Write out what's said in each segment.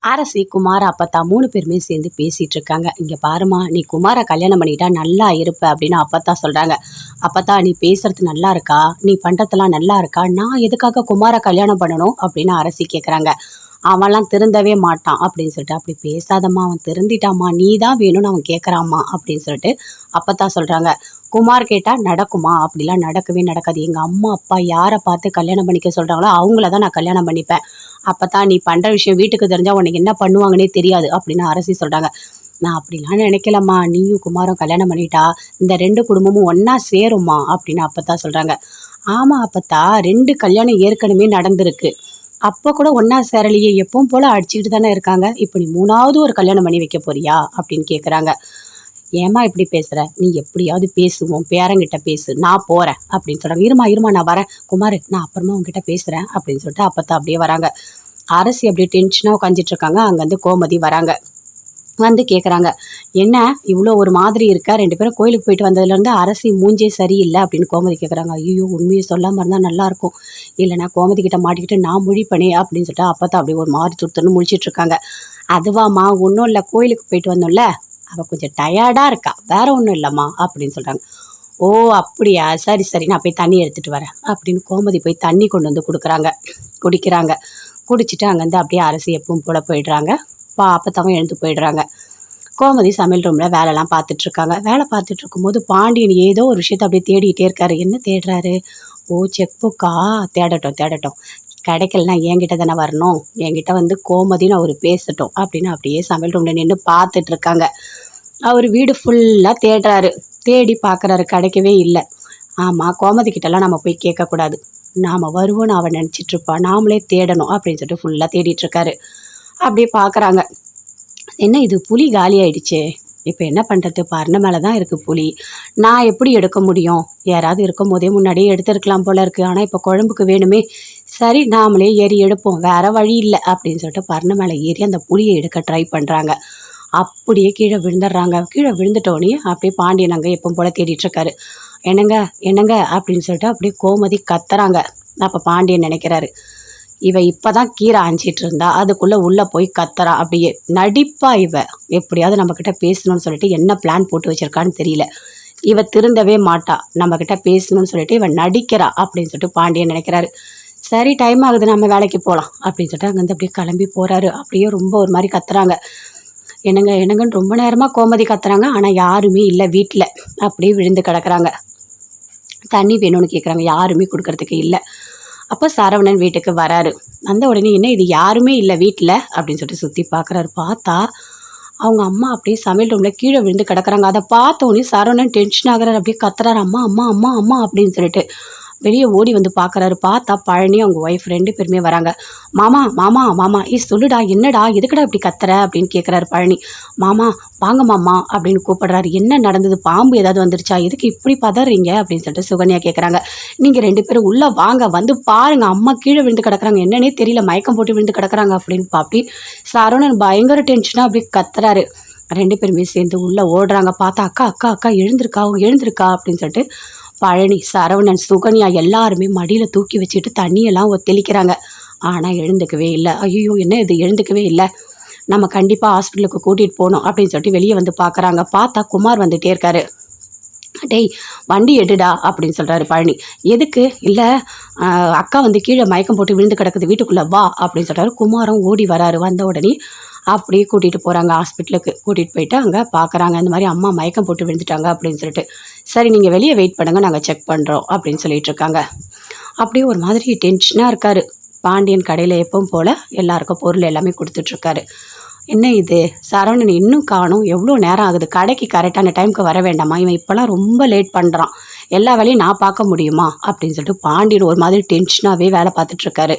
அரசி, குமார, அப்பத்தா 3 பேருமே சேர்ந்து பேசிட்டு இருக்காங்க. "இங்க பாரும்மா, நீ குமார கல்யாணம் பண்ணிட்டா நல்லா இருப்ப" அப்படின்னு அப்பத்தா சொல்றாங்க. "அப்பத்தா, நீ பேசுறது நல்லா இருக்கா? நீ பண்றதெல்லாம் நல்லா இருக்கா? நான் எதுக்காக குமார கல்யாணம் பண்ணணும்?" அப்படின்னு அரசி கேட்குறாங்க. "அவன்லாம் திருந்தவே மாட்டான்" அப்படின்னு சொல்லிட்டு. "அப்படி பேசாதம்மா, அவன் திருந்திட்டாம்மா, நீ தான் வேணும்னு அவன் கேட்குறாம்மா" அப்படின்னு சொல்லிட்டு அப்பத்தா சொல்றாங்க. குமார் கேட்டா, "நடக்குமா? அப்படிலாம் நடக்கவே நடக்காது. எங்க அம்மா, அப்பா யார பார்த்து கல்யாணம் பண்ணிக்க சொல்றாங்களோ அவங்கள தான் நான் கல்யாணம் பண்ணிப்பேன். அப்பதான் நீ பண்ற விஷயம் வீட்டுக்கு தெரிஞ்சா உனக்கு என்ன பண்ணுவாங்கன்னே தெரியாது" அப்படின்னு அரசி சொல்றாங்க. "நான் அப்படிலாம் நினைக்கலம்மா. நீயும் குமாரும் கல்யாணம் பண்ணிட்டா இந்த 2 குடும்பமும் ஒண்ணா சேரும்மா" அப்படின்னு அப்பத்தா சொல்றாங்க. "ஆமா அப்பத்தா, 2 கல்யாணம் ஏற்கனவே நடந்திருக்கு. அப்ப கூட ஒண்ணா சேரலையே, எப்பவும் போல அடிச்சுக்கிட்டு தானே இருக்காங்க. இப்ப நீ 3வது ஒரு கல்யாணம் பண்ணி வைக்க போறியா?" அப்படின்னு கேட்குறாங்க. "ஏம்மா இப்படி பேசுற? நீ எப்படியாவது பேசு, உன் பேரன்கிட்ட பேசு, நான் போறேன்" அப்படின்னு சொல்றாங்க. "இரும்மா இரும்மா, நான் வரேன் குமாரு, நான் அப்புறமா உன்கிட்ட பேசுறேன்" அப்படின்னு சொல்லிட்டு அப்பத்தா அப்படியே வராங்க. அரசி அப்படியே டென்ஷனா உட்காந்துட்டு இருக்காங்க. அங்கேருந்து கோமதி வராங்க. வந்து கேட்குறாங்க, "என்ன இவ்வளோ ஒரு மாதிரி இருக்க? 2 பேரும் கோயிலுக்கு போயிட்டு வந்ததுலேருந்து அரசி மூஞ்சே சரியில்லை" அப்படின்னு கோமதி கேட்குறாங்க. "ஐயோ, உண்மையை சொல்லாமல் இருந்தால் நல்லாயிருக்கும். இல்லைனா கோமதி கிட்ட மாட்டிக்கிட்டு நான் முழிப்பனே" அப்படின்னு சொல்லிட்டு அப்பத்தா அப்படியே ஒரு மாதிரி துருத்துன்னு முழிச்சிட்டு இருக்காங்க. "அதுவாம்மா, ஒன்றும் இல்லை, கோயிலுக்கு போயிட்டு வந்தோம்ல, அவள் கொஞ்சம் டயர்டாக இருக்கா, வேற ஒன்றும் இல்லைம்மா" அப்படின்னு சொல்கிறாங்க. "ஓ அப்படியா, சரி சரி, நான் போய் தண்ணி எடுத்துகிட்டு வரேன்" அப்படின்னு கோமதி போய் தண்ணி கொண்டு வந்து கொடுக்குறாங்க. குடிக்கிறாங்க. குடிச்சிட்டு அங்கேருந்து அப்படியே அரசி எப்பவும் போல போயிடுறாங்க. அப்பத்தாவும் எழுந்து போயிடுறாங்க. கோமதி சமையல் ரூமில் வேலைலாம் பார்த்துட்ருக்காங்க. வேலை பார்த்துட்டு இருக்கும்போது பாண்டியன் ஏதோ ஒரு விஷயத்த அப்படியே தேடிக்கிட்டே இருக்காரு. என்ன தேடுறாரு? "ஓ, செக் புக்கா? தேடட்டும் தேடட்டும். கிடைக்கலனா என்கிட்ட தானே வரணும். என்கிட்ட வந்து கோமதின்னு அவர் பேசட்டும்" அப்படின்னு அப்படியே சமையல் ரூமில் நின்று பார்த்துட்டு இருக்காங்க. அவர் வீடு ஃபுல்லாக தேடுறாரு. தேடி பார்க்குறாரு, கிடைக்கவே இல்லை. ஆமாம், கோமதி கிட்டலாம் நம்ம போய் கேட்கக்கூடாது. நாம் வருவோன்னு அவன் நினச்சிட்ருப்பா, நாமளே தேடணும் அப்படின்னு சொல்லிட்டு ஃபுல்லாக தேடிட்டுருக்காரு. அப்படியே பார்க்குறாங்க. என்ன இது, புளி காலி ஆயிடுச்சே, இப்போ என்ன பண்ணுறது? பரண மேலே தான் இருக்குது புளி. நான் எப்படி எடுக்க முடியும்? யாராவது இருக்கும் போதே முன்னாடியே எடுத்துருக்கலாம் போல இருக்குது. ஆனால் இப்போ குழம்புக்கு வேணுமே. சரி, நாமளே ஏறி எடுப்போம், வேறு வழி இல்லை அப்படின்னு சொல்லிட்டு பரண மேலே ஏறி அந்த புளியை எடுக்க ட்ரை பண்ணுறாங்க. அப்படியே கீழே விழுந்துடுறாங்க. கீழே விழுந்துட்டோடனே அப்படியே பாண்டியன் அங்கே எப்பவும் போல் தேடிட்டுருக்காரு. "என்னங்க என்னங்க" அப்படின்னு சொல்லிட்டு அப்படியே கோமதி கத்துறாங்க. அப்போ பாண்டியன் நினைக்கிறாரு, இவ இப்பதான் கீரை ஆஞ்சிட்டு இருந்தா, அதுக்குள்ள உள்ள போய் கத்துறா. அப்படியே நடிப்பா இவ. எப்படியாவது நம்ம கிட்ட பேசணும்னு சொல்லிட்டு என்ன பிளான் போட்டு வச்சிருக்கான்னு தெரியல. இவ திருந்தவே மாட்டா. நம்ம கிட்ட பேசணும்னு சொல்லிட்டு இவ நடிக்கிறா அப்படின்னு சொல்லிட்டு பாண்டியன் நினைக்கிறாரு. சரி, டைம் ஆகுது, நம்ம வேலைக்கு போகலாம் அப்படின்னு சொல்லிட்டு அங்கேருந்து அப்படியே கிளம்பி போறாரு. அப்படியே ரொம்ப ஒரு மாதிரி கத்துறாங்க. "என்னங்க என்னங்கன்னு" ரொம்ப நேரமா கோமதி கத்துறாங்க. ஆனா யாருமே இல்லை வீட்டில். அப்படியே விழுந்து கிடக்குறாங்க. தண்ணி வேணும்னு கேட்குறாங்க. யாருமே கொடுக்கறதுக்கு இல்லை. அப்போ சரவணன் வீட்டுக்கு வராரு. வந்த உடனே, "என்ன இது, யாருமே இல்லை வீட்டில்" அப்படின்னு சொல்லிட்டு சுற்றி பார்க்குறாரு. பார்த்தா அவங்க அம்மா அப்படியே சமையல் ரூமில் கீழே விழுந்து கிடக்குறாங்க. அதை பார்த்தோன்னே சரவணன் டென்ஷன் ஆகுறாரு. அப்படியே கத்துறாரு, "அம்மா அம்மா அம்மா அம்மா" அப்படின்னு சொல்லிட்டு. வெளியே ஓடி வந்து பார்க்குறாரு. பார்த்தா பழனி அவங்க ஒய்ஃப் 2 பேருமே வராங்க. "மாமா மாமா மாமா, சொல்லுடா, என்னடா, எதுக்குடா இப்படி கத்துற?" அப்படின்னு கேட்குறாரு பழனி. "மாமா வாங்க மாமா" அப்படின்னு கூப்பிடுறாரு. "என்ன நடந்தது? பாம்பு ஏதாவது வந்துருச்சா? எதுக்கு இப்படி பதறீங்க?" அப்படின்னு சொல்லிட்டு சுகன்யா கேட்குறாங்க. "நீங்கள் 2 பேரும் உள்ளே வாங்க, வந்து பாருங்க, அம்மா கீழே விழுந்து கிடக்குறாங்க, என்னன்னே தெரியல, மயக்கம் போட்டு விழுந்து கிடக்குறாங்க" அப்படின்னு அப்படி சரவணன் பயங்கர டென்ஷனாக அப்படி கத்துறாரு. 2 பேருமே சேர்ந்து உள்ளே ஓடுறாங்க. பார்த்தா, "அக்கா அக்கா அக்கா, எழுந்திருக்கா எழுந்திருக்கா" அப்படின்னு சொல்லிட்டு பழனி, சரவணன், சுகன்யா எல்லாருமே மடியில் தூக்கி வச்சுட்டு தண்ணியெல்லாம் தெளிக்கிறாங்க. ஆனால் எழுந்துக்கவே இல்லை. "ஐயோ, என்ன இது, எழுந்துக்கவே இல்லை, நம்ம கண்டிப்பாக ஹாஸ்பிட்டலுக்கு கூட்டிகிட்டு போகணும்" அப்படின்னு சொல்லிட்டு வெளியே வந்து பார்க்குறாங்க. பார்த்தா குமார் வந்துகிட்டே இருக்காரு. "டேய், வண்டி எடுடா" அப்படின்னு சொல்கிறாரு பழனி. "எதுக்கு?" "இல்லை, அக்கா வந்து கீழே மயக்கம் போட்டு விழுந்து கிடக்குது, வீட்டுக்குள்ளே வா" அப்படின்னு சொல்கிறாரு. குமாரும் ஓடி வராரு. வந்த உடனே அப்படியே கூட்டிகிட்டு போகிறாங்க ஹாஸ்பிட்டலுக்கு. கூட்டிகிட்டு போயிட்டு அங்கே பார்க்குறாங்க. இந்த மாதிரி அம்மா மயக்கம் போட்டு விழுந்துட்டாங்க அப்படின்னு சொல்லிட்டு. "சரி, நீங்கள் வெளியே வெயிட் பண்ணுங்கள், நாங்கள் செக் பண்ணுறோம்" அப்படின்னு சொல்லிட்டு இருக்காங்க. அப்படியே ஒரு மாதிரி டென்ஷனாக இருக்காரு. பாண்டியன் கடையில் எப்பவும் போல் எல்லாருக்கும் பொருள் எல்லாமே கொடுத்துட்ருக்காரு. "என்ன இது, சரவணன் இன்னும் காணும், எவ்வளோ நேரம் ஆகுது? கடைக்கு கரெக்டான டைமுக்கு வர வேண்டாமா? இவன் இப்போலாம் ரொம்ப லேட் பண்ணுறான், எல்லா வேலையும் நான் பார்க்க முடியுமா?" அப்படின்னு சொல்லிட்டு பாண்டியன் ஒரு மாதிரி டென்ஷனாகவே வேலை பார்த்துட்ருக்காரு.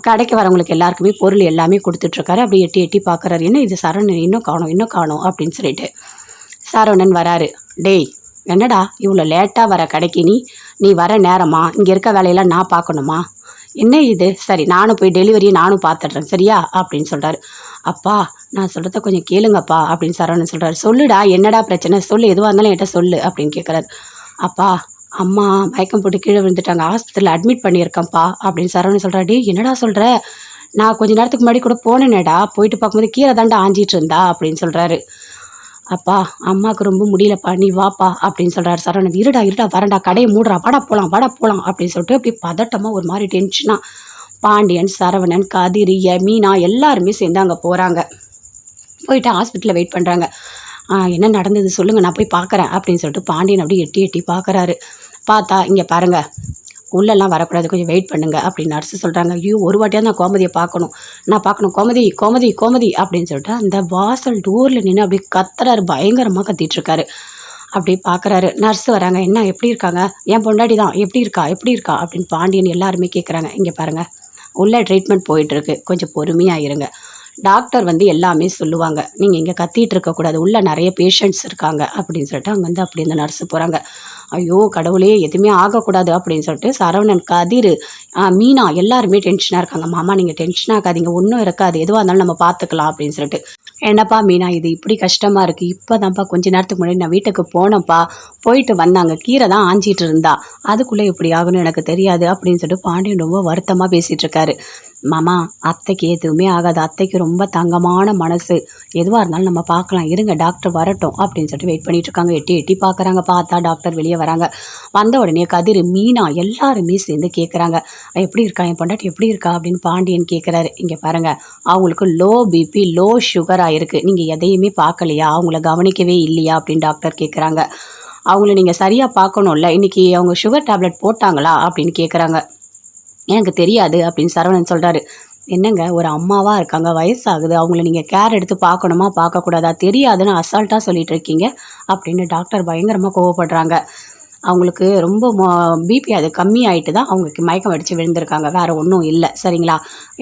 கடைக்கு வரவங்களுக்கு எல்லாருக்குமே பொருள் எல்லாமே கொடுத்துட்ருக்காரு. அப்படி எட்டி எட்டி பார்க்குறாரு. "என்ன இது, சரவணன் இன்னும் காணும்" அப்படின்னு சொல்லிட்டு. சரவணன் வராரு. "டேய், என்னடா இவ்வளோ லேட்டாக வர கடைக்கு? நீ வர நேரமா? இங்கே இருக்க வேலையெல்லாம் நான் பார்க்கணுமா? என்ன இது? சரி, நானும் போய் டெலிவரியை நானும் பார்த்துட்றேன், சரியா?" அப்படின்னு சொல்கிறாரு. "அப்பா, நான் சொல்கிறத கொஞ்சம் கேளுங்கப்பா" அப்படின்னு சரவணன் சொல்கிறாரு. "சொல்லுடா, என்னடா பிரச்சனை, சொல்லு, எதுவாக இருந்தாலும் என்கிட்ட சொல்லு" அப்படின்னு கேட்குறாரு. "அப்பா, அம்மா மயக்கம் போட்டு கீழே விழுந்துட்டாங்க, ஹாஸ்பிட்டலில் அட்மிட் பண்ணியிருக்கேன்ப்பா" அப்படின்னு சரவணன் சொல்கிறாரு. "டேய், என்னடா சொல்கிற? நான் கொஞ்ச நேரத்துக்கு முன்னாடி கூட போனேனேடா, போயிட்டு பார்க்கும்போது கீரை தாண்டா ஆஞ்சிட்டு இருந்தா அப்படின்னு சொல்கிறாரு. அப்பா அம்மாவுக்கு ரொம்ப முடியலப்பா நீ வாப்பா அப்படின்னு சொல்கிறாரு சரவணன். இருடா இருடா வரேன்டா, கடையை மூடுறா, வாடா போகலாம் அப்படின்னு சொல்லிட்டு அப்படி பதட்டமாக ஒரு மாதிரி டென்ஷனாக பாண்டியன், சரவணன், கதிர், மீனா எல்லாருமே சேர்ந்து அங்கே போகிறாங்க. போயிட்டு ஹாஸ்பிட்டலில் வெயிட் பண்ணுறாங்க. என்ன நடந்தது சொல்லுங்கள், நான் போய் பார்க்குறேன் அப்படின்னு சொல்லிட்டு பாண்டியன் அப்படியே எட்டி எட்டி பார்க்குறாரு. பார்த்தா இங்கே பாருங்கள், உள்ளெல்லாம் வரக்கூடாது, கொஞ்சம் வெயிட் பண்ணுங்க அப்படின்னு நர்ஸு சொல்கிறாங்க. ஐயோ ஒரு வாட்டியாக நான் கோமதியை பார்க்கணும், நான் பார்க்கணும், கோமதி கோமதி கோமதி அப்படின்னு சொல்லிட்டு அந்த வாசல் டோரில் நின்று அப்படியே கத்துறாரு, பயங்கரமாக கத்திட்டுருக்காரு. அப்படி பார்க்குறாரு. நர்ஸ் வராங்க. என்ன எப்படி இருக்காங்க, என் பொண்டாட்டி தான், எப்படி இருக்கா அப்படின்னு பாண்டியன் எல்லாருமே கேட்குறாங்க. இங்கே பாருங்கள், உள்ள ட்ரீட்மெண்ட் போயிட்டுருக்கு, கொஞ்சம் பொறுமையாக இருங்க, டாக்டர் வந்து எல்லாமே சொல்லுவாங்க, நீங்கள் இங்கே கத்திட்டு இருக்கக்கூடாது, உள்ளே நிறைய பேஷண்ட்ஸ் இருக்காங்க அப்படின்னு சொல்லிட்டு அங்கேருந்து அப்படி இந்த நர்ஸு போகிறாங்க. ஐயோ கடவுளே எதுவுமே ஆகக்கூடாது அப்படின்னு சொல்லிட்டு சரவணன், கதிர், மீனா எல்லாருமே டென்ஷனாக இருக்காங்க. மாமா நீங்கள் டென்ஷன் ஆகாதீங்க, ஒன்றும் இருக்காது, எதுவாக இருந்தாலும் நம்ம பார்த்துக்கலாம் அப்படின்னு சொல்லிட்டு. என்னப்பா மீனா இது இப்படி கஷ்டமாக இருக்குது, இப்போ தான்ப்பா கொஞ்ச நேரத்துக்கு முன்னாடி நான் வீட்டுக்கு போனேன்ப்பா, போயிட்டு வந்தாங்க, கீரை தான் ஆஞ்சிட்டு இருந்தா, அதுக்குள்ளே இப்படி ஆகணும்னு எனக்கு தெரியாது அப்படின்னு சொல்லிட்டு பாண்டியன் ரொம்ப வருத்தமாக பேசிகிட்டு இருக்காரு. மாமா அத்தைக்கு எதுவுமே ஆகாது, அத்தைக்கு ரொம்ப தங்கமான மனசு, எதுவாக இருந்தாலும் நம்ம பார்க்கலாம், இருங்க டாக்டர் வரட்டும் அப்படின்னு சொல்லிட்டு வெயிட் பண்ணிட்டு இருக்காங்க. எட்டி எட்டி பார்க்குறாங்க. பார்த்தா டாக்டர் வெளியே வராங்க. வந்த உடனே கதிர், மீனா எல்லாருமே சேர்ந்து கேட்குறாங்க, எப்படி இருக்கா என் பொண்டாட்டி எப்படி இருக்கா அப்படின்னு பாண்டியன் கேட்குறாரு. இங்கே பாருங்கள், அவங்களுக்கு லோ பிபி லோ சுகராக இருக்குது, நீங்கள் எதையுமே பார்க்கலையா, அவங்கள கவனிக்கவே இல்லையா அப்படின்னு டாக்டர் கேட்குறாங்க. அவங்கள நீங்கள் சரியாக பார்க்கணும்ல, இன்றைக்கி அவங்க சுகர் டேப்லெட் போட்டாங்களா அப்படின்னு கேட்குறாங்க. எனக்கு தெரியாது அப்படின்னு சரவணன் சொல்கிறாரு. என்னங்க ஒரு அம்மாவாக இருக்காங்க, வயசாகுது, அவங்கள நீங்கள் கேர் எடுத்து பார்க்கணுமா பார்க்கக்கூடாதா, தெரியாதுன்னு அசால்ட்டாக சொல்லிட்டு இருக்கீங்க அப்படின்னு டாக்டர் பயங்கரமாக கோவப்படுறாங்க. அவங்களுக்கு ரொம்ப பிபி அது கம்மி ஆகிட்டு தான் அவங்களுக்கு மயக்கம் அடித்து விழுந்திருக்காங்க, வேறு ஒன்றும் இல்லை சரிங்களா,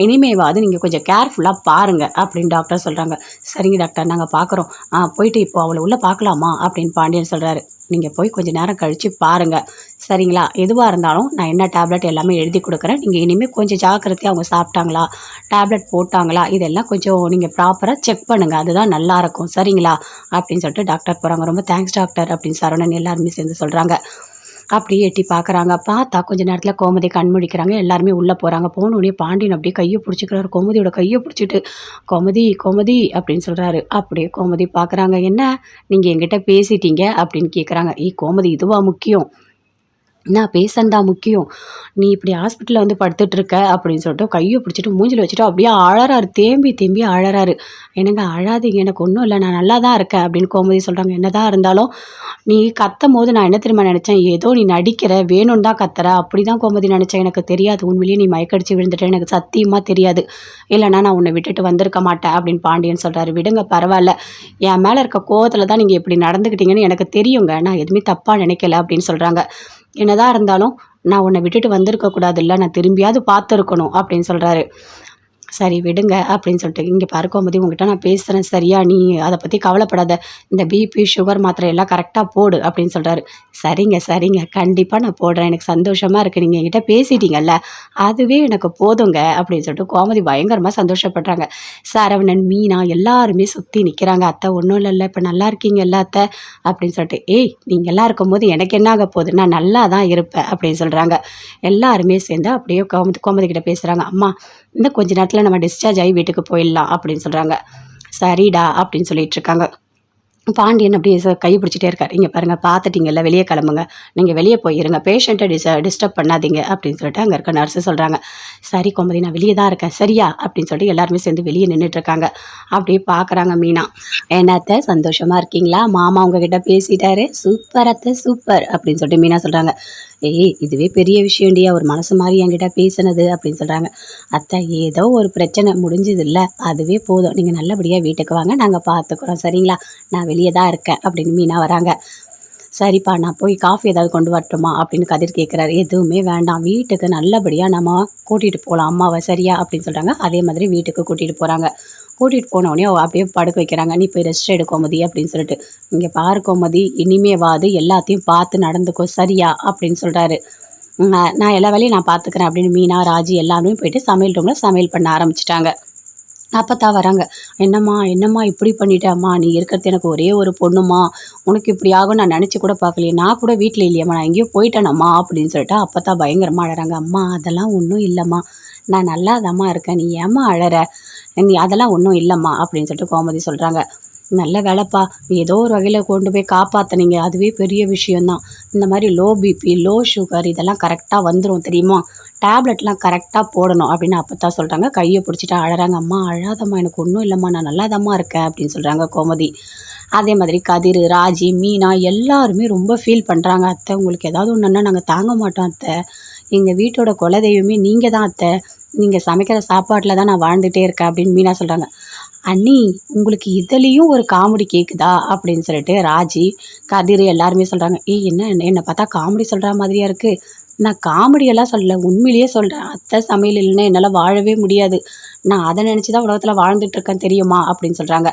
இனிமேவாது நீங்கள் கொஞ்சம் கேர்ஃபுல்லாக பாருங்கள் அப்படின்னு டாக்டர் சொல்கிறாங்க. சரிங்க டாக்டர் நாங்கள் பார்க்குறோம், போயிட்டு இப்போ அவளை உள்ளே பார்க்கலாமா அப்படின்னு பாண்டியன் சொல்கிறாரு. நீங்கள் போய் கொஞ்சம் நேரம் கழித்து பாருங்கள் சரிங்களா, எதுவாக இருந்தாலும் நான் என்ன டேப்லெட் எல்லாமே எழுதி கொடுக்குறேன், நீங்கள் இனிமேல் கொஞ்சம் ஜாக்கிரதையாக அவங்க சாப்பிட்டாங்களா, டேப்லெட் போட்டாங்களா, இதெல்லாம் கொஞ்சம் நீங்கள் ப்ராப்பராக செக் பண்ணுங்கள், அதுதான் நல்லாயிருக்கும் சரிங்களா அப்படின்னு சொல்லிட்டு டாக்டர் போகிறாங்க. ரொம்ப தேங்க்ஸ் டாக்டர் அப்படின்னு சரவணன் எல்லாருமே சேர்ந்து சொல்கிறாங்க. அப்படியே எட்டி பார்க்குறாங்க. பார்த்தா கொஞ்சம் நேரத்தில் கோமதி கண் முழிக்கிறாங்க. எல்லாருமே உள்ளே போகிறாங்க. போனோடனே பாண்டியன் அப்படியே கையை பிடிச்சிக்கிறாரு. கோமதியோட கையை பிடிச்சிட்டு கோமதி கோமதி அப்படின்னு சொல்கிறாரு. அப்படியே கோமதி பார்க்குறாங்க. என்ன நீங்கள் என்கிட்ட பேசிட்டீங்க அப்படின்னு கேட்குறாங்க. கோமதி இதுவா முக்கியம், நான் பேசந்தா முக்கியம், நீ இப்படி ஹாஸ்பிட்டலில் வந்து படுத்துட்ருக்க அப்படின்னு சொல்லிட்டு கையை பிடிச்சிட்டு மூஞ்சில் வச்சுட்டு அப்படியே அழறாரு, தேம்பி தேம்பி அழறாரு. என்னங்க அழாதீங்க, எனக்கு ஒன்றும் இல்லை, நான் நல்லா தான் இருக்கேன் அப்படின்னு கோமதி சொல்கிறாங்க. என்னதான் இருந்தாலும் நீ கத்தும் போது நான் என்ன தெரியுமா நினச்சேன், ஏதோ நீ நடிக்கிற, வேணும்னு தான் கத்துற, அப்படி தான் கோமதி நினச்சேன், எனக்கு தெரியாது உண்மையிலேயே நீ மயக்கடிச்சு விழுந்துட்டேன், எனக்கு சத்தியமாக தெரியாது, இல்லைனா நான் உன்னை விட்டுட்டு வந்திருக்க மாட்டேன் அப்படின்னு பாண்டியன் சொல்கிறாரு. விடுங்க பரவாயில்ல, என் மேலே இருக்க கோவத்தில் தான் நீங்கள் இப்படி நடந்துக்கிட்டீங்கன்னு எனக்கு தெரியுங்க, நான் எதுவுமே தப்பாக நினைக்கல அப்படின்னு சொல்கிறாங்க. என்னதான் இருந்தாலும் நான் உன்னை விட்டுட்டு வந்திருக்க கூடாது, இல்லை நான் திரும்பியாவது பார்த்துருக்கணும் அப்படின்னு சொல்கிறாரு. சரி விடுங்க அப்படின்னு சொல்லிட்டு, இங்கே பாரு கோமதி உங்ககிட்ட நான் பேசுகிறேன் சரியா, நீ அதை பற்றி கவலைப்படாத, இந்த பிபி சுகர் மாத்திரை எல்லாம் கரெக்டாக போடு அப்படின்னு சொல்கிறாரு. சரிங்க கண்டிப்பாக நான் போடுறேன், எனக்கு சந்தோஷமாக இருக்குது, நீங்கள் என்கிட்ட பேசிட்டீங்கல்ல அதுவே எனக்கு போதுங்க அப்படின்னு சொல்லிட்டு கோமதி பயங்கரமாக சந்தோஷப்படுறாங்க. சரவணன், மீனா எல்லாருமே சுற்றி நிற்கிறாங்க. அத்தை ஒன்றும் இல்லைல்ல, இப்போ நல்லா இருக்கீங்கல்ல அத்தை அப்படின்னு சொல்லிட்டு, நீங்கள் எல்லாம் இருக்கும்போது எனக்கு என்ன ஆக போகுது, நான் நல்லா தான் இருப்பேன் அப்படின்னு சொல்கிறாங்க. எல்லாருமே சேர்ந்து அப்படியே கோமதி கிட்ட பேசுகிறாங்க. அம்மா இன்னும் கொஞ்ச நேரத்தில் நம்ம டிஸ்சார்ஜ் ஆகி வீட்டுக்கு போயிடலாம் அப்படின்னு சொல்கிறாங்க. சரிடா அப்படின்னு சொல்லிட்டு இருக்காங்க. பாண்டியன் அப்படியே கை பிடிச்சிட்டே இருக்கார். இங்கே பாருங்கள் பார்த்துட்டிங்கல்ல, வெளியே கிளம்புங்க, நீங்கள் வெளியே போயிருங்க, பேஷண்ட்டை டிஸ்டர்ப் பண்ணாதீங்க அப்படின்னு சொல்லிட்டு அங்கே இருக்க நர்ஸு சொல்கிறாங்க. சரி கோமதி நான் வெளியே தான் இருக்கேன் சரியா அப்படின்னு சொல்லிட்டு எல்லாருமே சேர்ந்து வெளியே நின்றுட்டுருக்காங்க. அப்படியே பார்க்குறாங்க மீனா. என்னத்தை சந்தோஷமாக இருக்கீங்களா, மாமா உங்ககிட்ட பேசிட்டாரு, சூப்பர் அத்தை சூப்பர் அப்படின்னு சொல்லிட்டு மீனா சொல்கிறாங்க. இதுவே பெரிய விஷயம்டி, அவர் மனசு மாதிரி என்கிட்ட பேசினது அப்படின்னு சொல்கிறாங்க. அத்தை ஏதோ ஒரு பிரச்சனை முடிஞ்சது இல்லை, அதுவே போதும், நீங்கள் நல்லபடியாக வீட்டுக்கு வாங்க, நாங்கள் பார்த்துக்குறோம் சரிங்களா, நான் வெளியே தான் இருக்கேன் அப்படின்னு மீனா வராங்க. சரிப்பா நான் போய் காஃபி ஏதாவது கொண்டு வரட்டுமா அப்படின்னு கதிர் கேட்குறாரு. எதுவுமே வேண்டாம், வீட்டுக்கு நல்லபடியாக நம்ம கூட்டிகிட்டு போகலாம் அம்மாவை சரியா அப்படின்னு சொல்கிறாங்க. அதே மாதிரி வீட்டுக்கு கூட்டிகிட்டு போகிறாங்க. கூட்டிகிட்டு போனோடனே அப்படியே படுக்க வைக்கிறாங்க. நீ போய் ரெஸ்ட் எடு கோமதி அப்படின்னு சொல்லிட்டு. இங்கே பாரு கோமதி, இனிமேவாது எல்லாத்தையும் பார்த்து நடந்துக்கோ சரியா அப்படின்னு சொல்கிறாரு. நான் எல்லா வேலையும் நான் பார்த்துக்கிறேன் அப்படின்னு மீனா, ராஜி எல்லாருமே போயிட்டு சமையல் ரூமில் சமையல் பண்ண ஆரம்பிச்சிட்டாங்க. அப்போத்தான் வராங்க. என்னம்மா இப்படி பண்ணிட்டேம்மா, நீ இருக்கிறது எனக்கு ஒரே ஒரு பொண்ணுமா, உனக்கு இப்படி ஆகும் நான் நினச்சி கூட பார்க்கலையே, நான் கூட வீட்டில் இல்லையம்மா, நான் எங்கேயோ போயிட்டேனம்மா அப்படின்னு சொல்லிட்டு அப்போத்தான் பயங்கரமாக அழறாங்க. அம்மா அதெல்லாம் ஒன்றும் இல்லைம்மா, நான் நல்லாதாம்மா இருக்கேன். நீ ஏம்மா அழற? நீ அதெல்லாம் ஒன்றும் இல்லைம்மா அப்படின்னு சொல்லிட்டு கோமதி சொல்கிறாங்க. நல்ல வேலைப்பா, ஏதோ ஒரு வகையில் கொண்டு போய் காப்பாற்றுனீங்க, அதுவே பெரிய விஷயந்தான். இந்த மாதிரி லோ பிபி, லோ சுகர் இதெல்லாம் கரெக்டாக வந்துடும் தெரியுமா? டேப்லெட்லாம் கரெக்டாக போடணும் அப்படின்னு அப்பத்தான் சொல்கிறாங்க. கையை பிடிச்சிட்டு அழறாங்க. அம்மா அழாதம்மா, எனக்கு ஒன்றும் இல்லைம்மா, நான் நல்லாதாம்மா இருக்கேன் அப்படின்னு சொல்கிறாங்க கோமதி. அதே மாதிரி கதிர், ராஜி, மீனா எல்லாருமே ரொம்ப ஃபீல் பண்ணுறாங்க. அத்தை, உங்களுக்கு ஏதாவது ஒன்றுன்னா நாங்கள் தாங்க மாட்டோம் அத்தை. எங்கள் வீட்டோட குலதெய்வமே நீங்கள் தான் அத்தை. நீங்கள் சமைக்கிற சாப்பாட்டில் தான் நான் வாழ்ந்துகிட்டே இருக்கேன் அப்படின்னு மீனா சொல்கிறாங்க. அண்ணி, உங்களுக்கு இதுலேயும் ஒரு காமெடி கேட்குதா அப்படின்னு சொல்லிட்டு ராஜி, கதிர் எல்லாருமே சொல்கிறாங்க. ஏய், என்னை பார்த்தா காமெடி சொல்கிற மாதிரியா இருக்குது? நான் காமெடியெல்லாம் சொல்லலை, உண்மையிலேயே சொல்கிறேன். அத்தை சமையல் இல்லைன்னா என்னால் வாழவே முடியாது. நான் அதை நினச்சி தான் உலகத்தில் வாழ்ந்துட்டுருக்கேன் தெரியுமா அப்படின்னு சொல்கிறாங்க.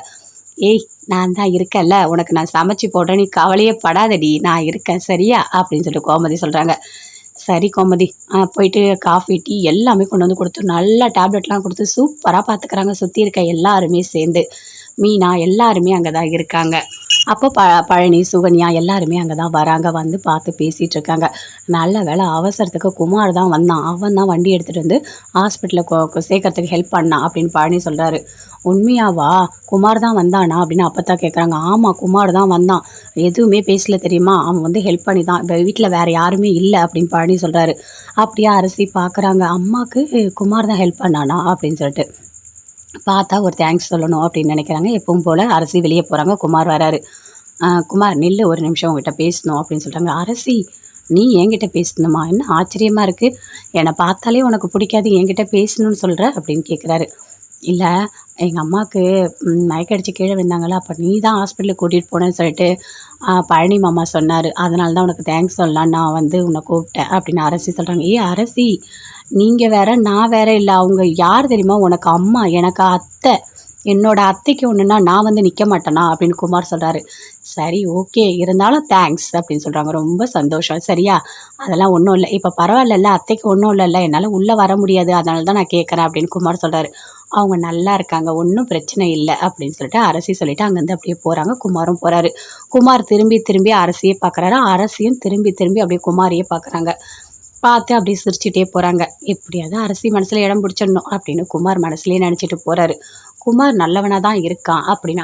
ஏய், நான் தான் இருக்கேன்ல, உனக்கு நான் சமைச்சு போடுறேன், நீ கவலையே படாதடி, நான் இருக்கேன் சரியா அப்படின்னு சொல்லிட்டு கோமதி சொல்கிறாங்க. சரி கோமதி, போயிட்டு காஃபி, டீ எல்லாமே கொண்டு வந்து கொடுத்து நல்லா டேப்லெட்லாம் கொடுத்து சூப்பராக பார்த்துக்கிறாங்க சுற்றி இருக்க எல்லாருமே சேர்ந்து. மீனா எல்லாருமே அங்கே தான் இருக்காங்க. அப்போ பழனி, சுகன்யா எல்லாருமே அங்கே தான் வராங்க. வந்து பார்த்து பேசிகிட்டு இருக்காங்க. நல்ல வேலை அவசரத்துக்கு குமார் தான் வந்தான். அவன் தான் வண்டி எடுத்துகிட்டு வந்து ஹாஸ்பிட்டலில் சேர்க்கறதுக்கு ஹெல்ப் பண்ணான் அப்படின்னு பழனி சொல்கிறாரு. உண்மையாவா? குமார் தான் வந்தானா அப்படின்னு அப்பத்தான் கேட்குறாங்க. ஆமாம், குமார் தான் வந்தான். எதுவுமே பேசல தெரியுமா? அவன் வந்து ஹெல்ப் பண்ணி தான், வீட்டில் வேறு யாருமே இல்லை அப்படின்னு பழனி சொல்கிறாரு. அப்படியே அரசி பார்க்குறாங்க. அம்மாவுக்கு குமார் தான் ஹெல்ப் பண்ணானா அப்படின்னு சொல்லிட்டு பார்த்தா ஒரு தேங்க்ஸ் சொல்லணும் அப்படின்னு நினைக்கிறாங்க. எப்பவும் போல் அரசி வெளியே போகிறாங்க. குமார் வராரு. குமார் நில்லு, ஒரு நிமிஷம் உங்ககிட்ட பேசணும் அப்படின்னு சொல்கிறாங்க. அரசி, நீ என்கிட்ட பேசணுமா? என்ன ஆச்சரியமாக இருக்குது, என்னை பார்த்தாலே உனக்கு பிடிக்காது, என்கிட்ட பேசணும்னு சொல்கிற அப்படின்னு கேட்குறாரு. இல்லை, எங்கள் அம்மாவுக்கு மயக்கடிச்சு கீழே விழுந்தாங்களா, அப்போ நீ தான் ஹாஸ்பிட்டலுக்கு கூட்டிகிட்டு போனேன்னு சொல்லிட்டு பழனி மாமா சொன்னார், அதனால தான் உனக்கு தேங்க்ஸ் சொல்லலாம் நான் வந்து உன்னை கூப்பிட்டேன் அப்படின்னு அரசி சொல்கிறாங்க. அரசி, நீங்கள் வேற நான் வேற இல்லை, அவங்க யார் தெரியுமா? உனக்கு அம்மா, எனக்கு அத்தை. என்னோட அத்தைக்கு ஒன்றுனா நான் வந்து நிற்க மாட்டேனா அப்படின்னு குமார் சொல்கிறாரு. சரி, ஓகே, இருந்தாலும் தேங்க்ஸ் அப்படின்னு சொல்கிறாங்க. ரொம்ப சந்தோஷம். சரியா, அதெல்லாம் ஒன்றும் இல்லை, இப்போ பரவாயில்லல்ல, அத்தைக்கு ஒன்றும் இல்லைல்ல, என்னால் உள்ளே வர முடியாது, அதனால தான் நான் கேட்குறேன் அப்படின்னு குமார் சொல்கிறாரு. அவங்க நல்லா இருக்காங்க, ஒன்றும் பிரச்சனை இல்லை அப்படின்னு சொல்லிட்டு அரசி சொல்லிவிட்டு அங்கேருந்து அப்படியே போகிறாங்க. குமாரும் போகிறாரு. குமார் திரும்பி திரும்பி அரசியே பார்க்குறாரு. அரசியும் திரும்பி திரும்பி அப்படியே குமாரையே பார்க்குறாங்க. பார்த்து அப்படியே சிரிச்சுட்டே போகிறாங்க. எப்படியாவது அரசி மனசில் இடம் பிடிச்சிடணும் அப்படின்னு குமார் மனசுலேயே நினச்சிட்டு போகிறாரு. குமார் நல்லவனாக தான் இருக்கான் அப்படின்னு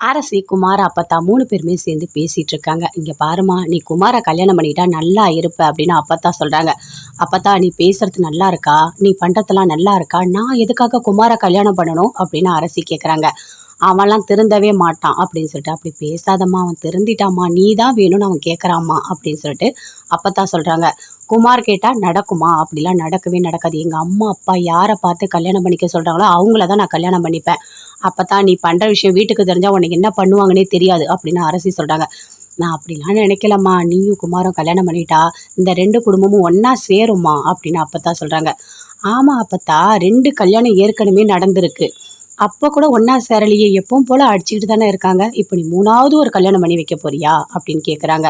அரசி, குமார், அப்பத்தா 3 பேருமே சேர்ந்து பேசிகிட்டு இருக்காங்க. இங்கே பாருமா, நீ குமாரை கல்யாணம் பண்ணிட்டா நல்லா இருப்ப அப்படின்னு அப்பத்தா சொல்கிறாங்க. அப்பத்தா, நீ பேசுறது நல்லா இருக்கா, நீ பண்ணுறதெல்லாம் நல்லா இருக்கா, நான் எதுக்காக குமாரை கல்யாணம் பண்ணணும் அப்படின்னு அரசி கேட்குறாங்க. அவன்லாம் திருந்தவே மாட்டான் அப்படின்னு சொல்லிட்டு. அப்படி பேசாதம்மா, அவன் திருந்திட்டாம்மா, நீ தான் வேணும்னு அவன் கேட்குறாம்மா அப்படின்னு சொல்லிட்டு அப்பத்தான் சொல்கிறாங்க. குமார் கேட்டால் நடக்குமா? அப்படிலாம் நடக்கவே நடக்காது. எங்கள் அம்மா அப்பா யாரை பார்த்து கல்யாணம் பண்ணிக்க சொல்கிறாங்களோ அவங்கள தான் நான் கல்யாணம் பண்ணிப்பேன். அப்பத்தான் நீ பண்ணுற விஷயம் வீட்டுக்கு தெரிஞ்சால் உனக்கு என்ன பண்ணுவாங்கன்னே தெரியாது அப்படின்னு அரசி சொல்கிறாங்க. நான் அப்படிலாம் நினைக்கலம்மா, நீயும் குமாரும் கல்யாணம் பண்ணிட்டா இந்த 2 குடும்பமும் ஒன்றா சேரும்மா அப்படின்னு அப்பத்தான் சொல்கிறாங்க. ஆமாம் அப்பத்தா, 2 கல்யாணம் ஏற்கனவே நடந்திருக்கு, அப்போ கூட ஒன்றா சேரலையே, எப்பவும் போல் அடிச்சுக்கிட்டு தானே இருக்காங்க, இப்போ நீ 3வது ஒரு கல்யாணம் பண்ணி வைக்க போறியா அப்படின்னு கேட்குறாங்க.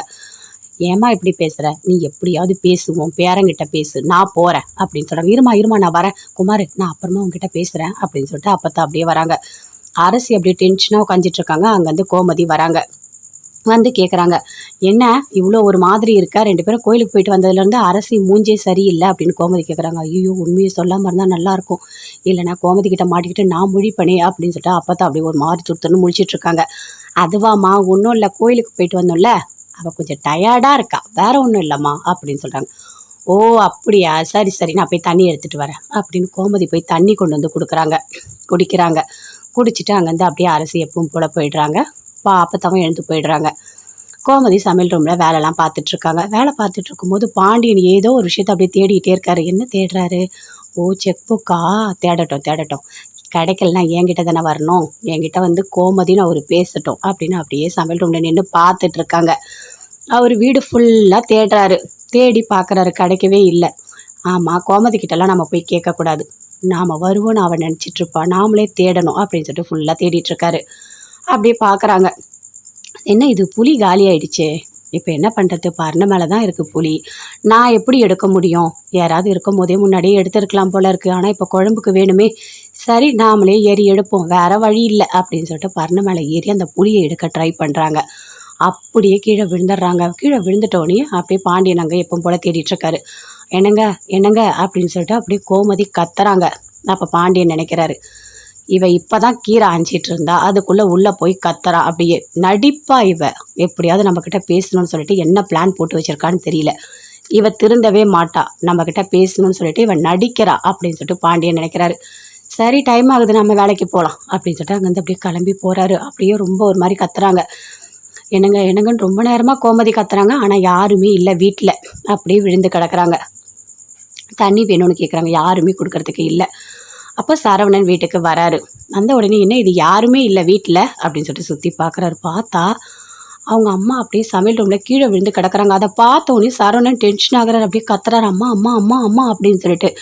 ஏம்மா இப்படி பேசுகிற? நீ எப்படியாவது பேசுவோம், பேரங்கிட்ட பேசு, நான் போகிறேன் அப்படின்னு சொல்கிறாங்க. இருமா நான் வரேன் குமார், நான் அப்புறமா உங்ககிட்ட பேசுகிறேன் அப்படின்னு சொல்லிட்டு அப்பத்தான் அப்படியே வராங்க. அரசி அப்படியே டென்ஷனாக உட்காந்துட்டு இருக்காங்க. அங்கேருந்து கோமதி வராங்க. வந்து கேட்குறாங்க, என்ன இவ்வளோ ஒரு மாதிரி இருக்கா, 2 பேரும் கோயிலுக்கு போயிட்டு வந்ததுலேருந்து அரசி மூஞ்சே சரியில்லை அப்படின்னு கோமதி கேட்குறாங்க. ஐயோ, உண்மையை சொல்லாமல் இருந்தால் நல்லாயிருக்கும், இல்லைனா கோமதி கிட்ட மாட்டிக்கிட்டு நான் முழிப்பனே அப்படின்னு சொல்லிட்டு அப்பத்தான் அப்படியே ஒரு மாதிரி துருத்துன்னு முழிச்சிட்டு இருக்காங்க. அதுவாம்மா, ஒன்றும் இல்லை, கோயிலுக்கு போயிட்டு வந்தோம்ல, அவள் கொஞ்சம் டயர்டாக இருக்கா, வேற ஒன்றும் இல்லைம்மா அப்படின்னு சொல்கிறாங்க. ஓ அப்படியா, சரி, நான் போய் தண்ணி எடுத்துகிட்டு வரேன் அப்படின்னு கோமதி போய் தண்ணி கொண்டு வந்து குடிக்கிறாங்க. குடிச்சிட்டு அங்கேருந்து அப்படியே அரசி எப்பவும் போல் போயிடுறாங்க. அப்பத்தாவும் எழுந்து போயிடுறாங்க. கோமதி சமையல் ரூமில் வேலைலாம் பார்த்துட்ருக்காங்க. வேலை பார்த்துட்டு இருக்கும்போது பாண்டியன் ஏதோ ஒரு விஷயத்தை அப்படியே தேடிக்கிட்டே இருக்காரு. என்ன தேடுறாரு? ஓ, செக் புக்கா? தேடட்டும், கிடைக்கலனா என்கிட்ட தானே வரணும், என்கிட்ட வந்து கோமதின்னு அவர் பேசட்டும் அப்படின்னு அப்படியே சமையல் ரூமில் நின்று பார்த்துட்டு இருக்காங்க. அவர் வீடு ஃபுல்லாக தேடுறாரு. தேடி பார்க்குறாரு, கிடைக்கவே இல்லை. ஆமாம், கோமதி கிட்டலாம் நம்ம போய் கேட்கக்கூடாது, நாம் வருவோன்னு அவன் நினச்சிட்ருப்பா, நாமளே தேடணும் அப்படின்னு சொல்லிட்டு ஃபுல்லாக தேடிட்டுருக்காரு. அப்படியே பார்க்குறாங்க. என்ன இது, புளி காலி ஆயிடுச்சே, இப்போ என்ன பண்ணுறது? பரண மேலே தான் இருக்குது புளி, நான் எப்படி எடுக்க முடியும்? யாராவது இருக்கும் போதே முன்னாடியே எடுத்துருக்கலாம் போல இருக்குது, ஆனால் இப்போ குழம்புக்கு வேணுமே, சரி நாமளே ஏறி எடுப்போம், வேறு வழி இல்லை அப்படின்னு சொல்லிட்டு பரண மேலே ஏறி அந்த புளியை எடுக்க ட்ரை பண்ணுறாங்க. அப்படியே கீழே விழுந்துடுறாங்க. கீழே விழுந்துட்டோடனே அப்படியே பாண்டியன் அங்கே எப்பவும் போல் தேடிட்டுருக்காரு. என்னங்க என்னங்க அப்படின்னு சொல்லிட்டு அப்படியே கோமதி கத்துறாங்க. அப்போ பாண்டியன் நினைக்கிறாரு, இவ இப்பதான் கீரை ஆஞ்சிட்டு இருந்தா அதுக்குள்ளே உள்ளே போய் கத்துறா. அப்படியே நடிப்பா இவ. எப்படியாவது நம்மக்கிட்ட பேசணும்னு சொல்லிட்டு என்ன பிளான் போட்டு வச்சிருக்கான்னு தெரியல. இவ திருந்தவே மாட்டா, நம்மக்கிட்ட பேசணும்னு சொல்லிட்டு இவன் நடிக்கிறா அப்படின்னு சொல்லிட்டு பாண்டியன் நினைக்கிறாரு. சரி டைம் ஆகுது, நம்ம வேலைக்கு போகலாம் அப்படின்னு சொல்லிட்டு அங்கேருந்து அப்படியே கிளம்பி போகிறாரு. அப்படியே ரொம்ப ஒரு மாதிரி கத்துறாங்க. என்னங்க என்னங்கன்னு ரொம்ப நேரமாக கோமதி கத்துறாங்க. ஆனால் யாருமே இல்லை வீட்டில். அப்படியே விழுந்து கிடக்குறாங்க. தண்ணி வேணும்னு கேட்குறாங்க, யாருமே கொடுக்கறதுக்கு இல்லை. அப்போ சரவணன் வீட்டுக்கு வராரு. வந்த உடனே என்ன இது யாருமே இல்லை வீட்டில் அப்படின்னு சொல்லிட்டு சுற்றி பார்க்குறாரு. பார்த்தா அவங்க அம்மா அப்படியே சமையல் ரூமில் கீழே விழுந்து கிடக்குறாங்க. அதை பார்த்தோன்னே சரவணன் டென்ஷன் ஆகுறாரு. அப்படியே கத்துறாரு, அம்மா அம்மா அம்மா அம்மா அப்படின்னு சொல்லிட்டு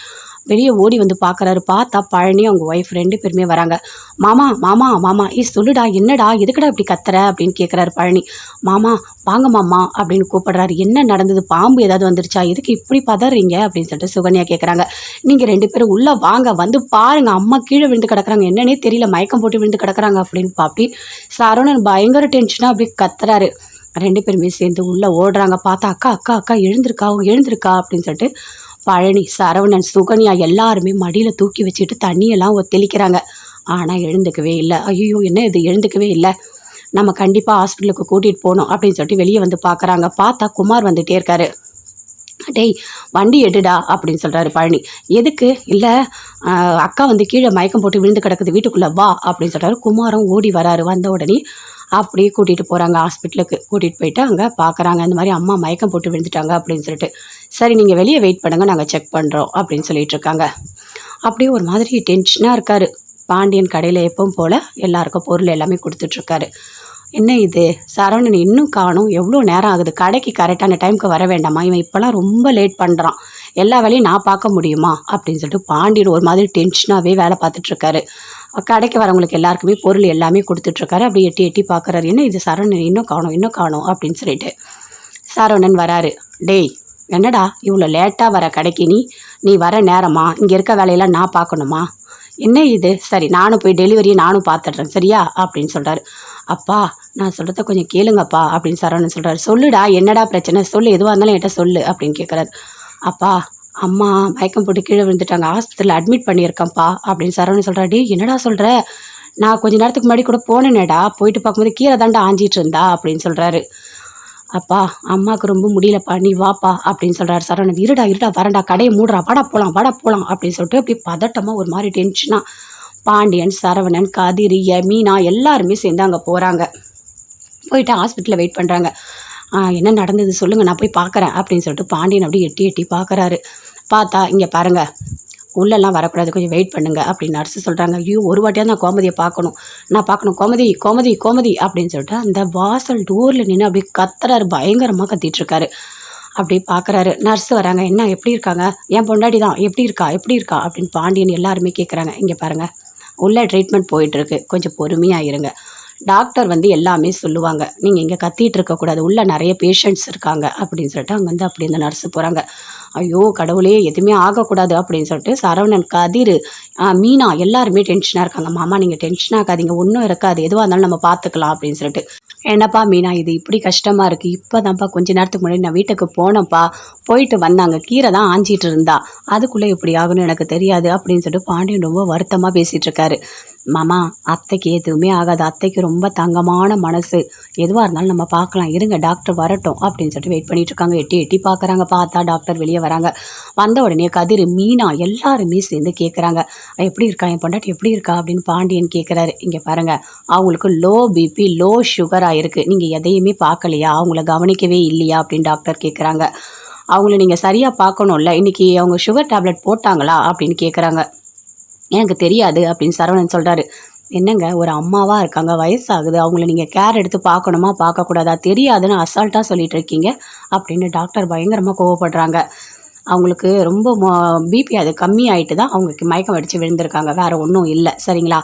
வெளியே ஓடி வந்து பார்க்குறாரு. பார்த்தா பழனி அவங்க ஒய்ஃப் 2 பேருமே வராங்க. மாமா மாமா மாமா சொல்லுடா, என்னடா எதுக்குடா இப்படி கத்துற அப்படின்னு கேட்குறாரு பழனி. மாமா வாங்க மாமா அப்படின்னு கூப்பிடுறாரு. என்ன நடந்தது, பாம்பு ஏதாவது வந்துருச்சா, எதுக்கு இப்படி பதறீங்க அப்படின்னு சொல்லிட்டு சுகன்யா கேட்குறாங்க. நீங்கள் 2 பேரும் உள்ளே வாங்க, வந்து பாருங்க, அம்மா கீழே விழுந்து கிடக்குறாங்க, என்னன்னே தெரியல, மயக்கம் போட்டு விழுந்து கிடக்குறாங்க அப்படின்னு அப்படி சரவணன் பயங்கர டென்ஷனாக அப்படி கத்துறாரு. 2 பேருமே சேர்ந்து உள்ளே ஓடுறாங்க. பார்த்தா அக்கா அக்கா அக்கா எழுந்திருக்கா எழுந்திருக்கா அப்படின்னு சொல்லிட்டு பழனி, சரவணன், சுகன்யா எல்லாருமே மடியில் தூக்கி வச்சுட்டு தண்ணியெல்லாம் தெளிக்கிறாங்க. ஆனால் எழுந்துக்கவே இல்லை. ஐயோ என்ன இது, எழுந்துக்கவே இல்லை, நம்ம கண்டிப்பாக ஹாஸ்பிட்டலுக்கு கூட்டிகிட்டு போகணும் அப்படின்னு சொல்லிட்டு வெளியே வந்து பார்க்குறாங்க. பார்த்தா குமார் வந்துகிட்டே இருக்காரு. டேய் வண்டி எடுடா அப்படின்னு சொல்கிறாரு பழனி. எதுக்கு, இல்லை அக்கா வந்து கீழே மயக்கம் போட்டு விழுந்து கிடக்குது, வீட்டுக்குள்ளே வா அப்படின்னு சொல்கிறாரு. குமாரும் ஓடி வராரு. வந்த உடனே அப்படியே கூட்டிகிட்டு போகிறாங்க ஹாஸ்பிட்டலுக்கு. கூட்டிகிட்டு போயிட்டு அங்கே பார்க்குறாங்க, இந்த மாதிரி அம்மா மயக்கம் போட்டு விழுந்துட்டாங்க அப்படின்னு சொல்லிட்டு. சரி நீங்கள் வெளியே வெயிட் பண்ணுங்கள், நாங்கள் செக் பண்ணுறோம் அப்படின்னு சொல்லிட்டு இருக்காங்க. அப்படியே ஒரு மாதிரி டென்ஷனாக இருக்கார். பாண்டியன் கடையில் எப்பவும் போல் எல்லாருக்கும் பொருள் எல்லாமே கொடுத்துட்ருக்காரு. என்ன இது, சரவணன் இன்னும் காணும், எவ்வளோ நேரம் ஆகுது, கடைக்கு கரெக்டான டைமுக்கு வர வேண்டாமா, இவன் இப்போலாம் ரொம்ப லேட் பண்ணுறான், எல்லா வேலையும் நான் பார்க்க முடியுமா அப்படின்னு சொல்லிட்டு பாண்டியன் ஒரு மாதிரி டென்ஷனாகவே வேலை பார்த்துட்ருக்காரு. கடைக்கு வரவங்களுக்கு எல்லாருக்குமே பொருள் எல்லாமே கொடுத்துட்ருக்காரு. அப்படி எட்டி எட்டி பார்க்குறாரு. என்ன இது சரவணன் இன்னும் காணும் அப்படின்னு சொல்லிட்டு சரவணன் வராரு. டேய் என்னடா இவ்வளோ லேட்டாக வர கடைக்கு, நீ வர நேரமா, இங்கே இருக்க வேலையெல்லாம் நான் பார்க்கணுமா, என்ன இது, சரி நானும் போய் டெலிவரியை நானும் பார்த்துட்றேன் சரியா அப்படின்னு சொல்கிறாரு. அப்பா நான் சொல்கிறத கொஞ்சம் கேளுங்கப்பா அப்படின்னு சரவணன் சொல்கிறாரு. சொல்லுடா என்னடா பிரச்சனை, சொல்லு, எதுவாக இருந்தாலும் என்கிட்ட சொல்லு அப்படின்னு கேட்குறாரு. அப்பா அம்மா மயக்கம் போட்டு கீழே விழுந்துட்டாங்க, ஹாஸ்பிட்டலில் அட்மிட் பண்ணியிருக்கேன்ப்பா அப்படின்னு சரவணன் சொல்கிறாரு. டே என்னடா சொல்கிற, நான் கொஞ்சம் நேரத்துக்கு முன்னாடி கூட போனேனேடா, போயிட்டு பார்க்கும்போது கீரை தாண்டா ஆஞ்சிட்டு இருந்தா அப்படின்னு சொல்கிறாரு. அப்பா அம்மாவுக்கு ரொம்ப முடியலப்பா, நீ வாப்பா அப்படின்னு சொல்கிறாரு சரவணன். இருடா வரண்டா, கடையை மூடுறா, வாடா போகலாம் அப்படின்னு சொல்லிட்டு அப்படி பதட்டமாக ஒரு மாதிரி டென்ஷனாக பாண்டியன், சரவணன், கதிரி, மீனா எல்லாருமே சேர்ந்து அங்கே போகிறாங்க. போயிட்டு ஹாஸ்பிட்டலில் வெயிட் பண்ணுறாங்க. என்ன நடந்தது சொல்லுங்கள், நான் போய் பார்க்குறேன் அப்படின்னு சொல்லிட்டு பாண்டியன் அப்படியே எட்டி எட்டி பார்க்குறாரு. பார்த்தா இங்கே பாருங்கள், உள்ளெல்லாம் வரக்கூடாது, கொஞ்சம் வெயிட் பண்ணுங்க அப்படின்னு நர்ஸு சொல்கிறாங்க. ஐயோ ஒரு வாட்டியாக நான் கோமதியை நான் பார்க்கணும், கோமதி கோமதி கோமதி அப்படின்னு சொல்லிட்டு அந்த வாசல் டோரில் நின்று அப்படியே கத்துறாரு, பயங்கரமாக கத்திட்டுருக்காரு. அப்படி பார்க்குறாரு. நர்ஸு வராங்க. என்ன எப்படி இருக்காங்க, என் பொண்டாட்டி தான், எப்படி இருக்கா அப்படின்னு பாண்டியன் எல்லாருமே கேட்குறாங்க. இங்கே பாருங்கள், உள்ள ட்ரீட்மெண்ட் போயிட்டுருக்கு, கொஞ்சம் பொறுமையாக இருங்க, டாக்டர் வந்து எல்லாமே சொல்லுவாங்க, நீங்கள் இங்கே கத்திட்டு இருக்கக்கூடாது, உள்ளே நிறைய பேஷண்ட்ஸ் இருக்காங்க அப்படின்னு சொல்லிட்டு அங்கே வந்து அப்படி இந்த நர்ஸு போகிறாங்க. ஐயோ கடவுளே எதுவுமே ஆகக்கூடாது அப்படின்னு சொல்லிட்டு சரவணன், கதிர், மீனா எல்லாருமே டென்ஷனாக இருக்காங்க. மாமா நீங்கள் டென்ஷன் ஆகாதீங்க, ஒன்றும் இருக்காது, எதுவாக இருந்தாலும் நம்ம பார்த்துக்கலாம் அப்படின்னு சொல்லிட்டு. என்னப்பா மீனா இது இப்படி கஷ்டமாக இருக்குது, இப்போ தான்ப்பா கொஞ்ச நேரத்துக்கு முன்னாடி நான் வீட்டுக்கு போனேன்ப்பா, போயிட்டு வந்தாங்க, கீரை தான் ஆஞ்சிட்டு இருந்தா, அதுக்குள்ளே இப்படி ஆகணும்னு எனக்கு தெரியாது அப்படின்னு சொல்லிட்டு பாண்டியன் ரொம்ப வருத்தமாக பேசிகிட்டு இருக்காரு. மாமா அத்தைக்கு எதுவுமே ஆகாது, அத்தைக்கு ரொம்ப தங்கமான மனசு, எதுவாக இருந்தாலும் நம்ம பார்க்கலாம், இருங்க டாக்டர் வரட்டும் அப்படின்னு சொல்லிட்டு வெயிட் பண்ணிட்டு இருக்காங்க. எட்டி எட்டி பார்க்குறாங்க. பார்த்தா டாக்டர் வெளியே வராங்க. வந்த உடனே கதிர், மீனா எல்லாருமே சேர்ந்து கேட்குறாங்க, எப்படி இருக்கா என் பொண்டாட்டி, எப்படி இருக்கா அப்படின்னு பாண்டியன் கேட்குறாரு. இங்கே பாருங்கள், அவங்களுக்கு லோ பிபி லோ சுகராக இருக்குது, நீங்கள் எதையுமே பார்க்கலையா, அவங்கள கவனிக்கவே இல்லையா அப்படின்னு டாக்டர் கேட்குறாங்க. அவங்கள நீங்கள் சரியாக பார்க்கணும்ல, இன்றைக்கி அவங்க சுகர் டேப்லெட் போட்டாங்களா அப்படின்னு கேட்குறாங்க. எனக்கு தெரியாது அப்படின்னு சரவணன் சொல்கிறாரு. என்னங்க ஒரு அம்மாவாக இருக்காங்க, வயசாகுது, அவங்கள நீங்கள் கேர் எடுத்து பார்க்கணுமா பார்க்கக்கூடாதா, தெரியாதுன்னு அசால்ட்டாக சொல்லிட்டு இருக்கீங்க அப்படின்னு டாக்டர் பயங்கரமாக கோவப்படுறாங்க. அவங்களுக்கு ரொம்ப பிபி அது கம்மி ஆகிட்டு தான் அவங்களுக்கு மயக்கம் அடித்து விழுந்திருக்காங்க, வேறு ஒன்றும் இல்லை சரிங்களா,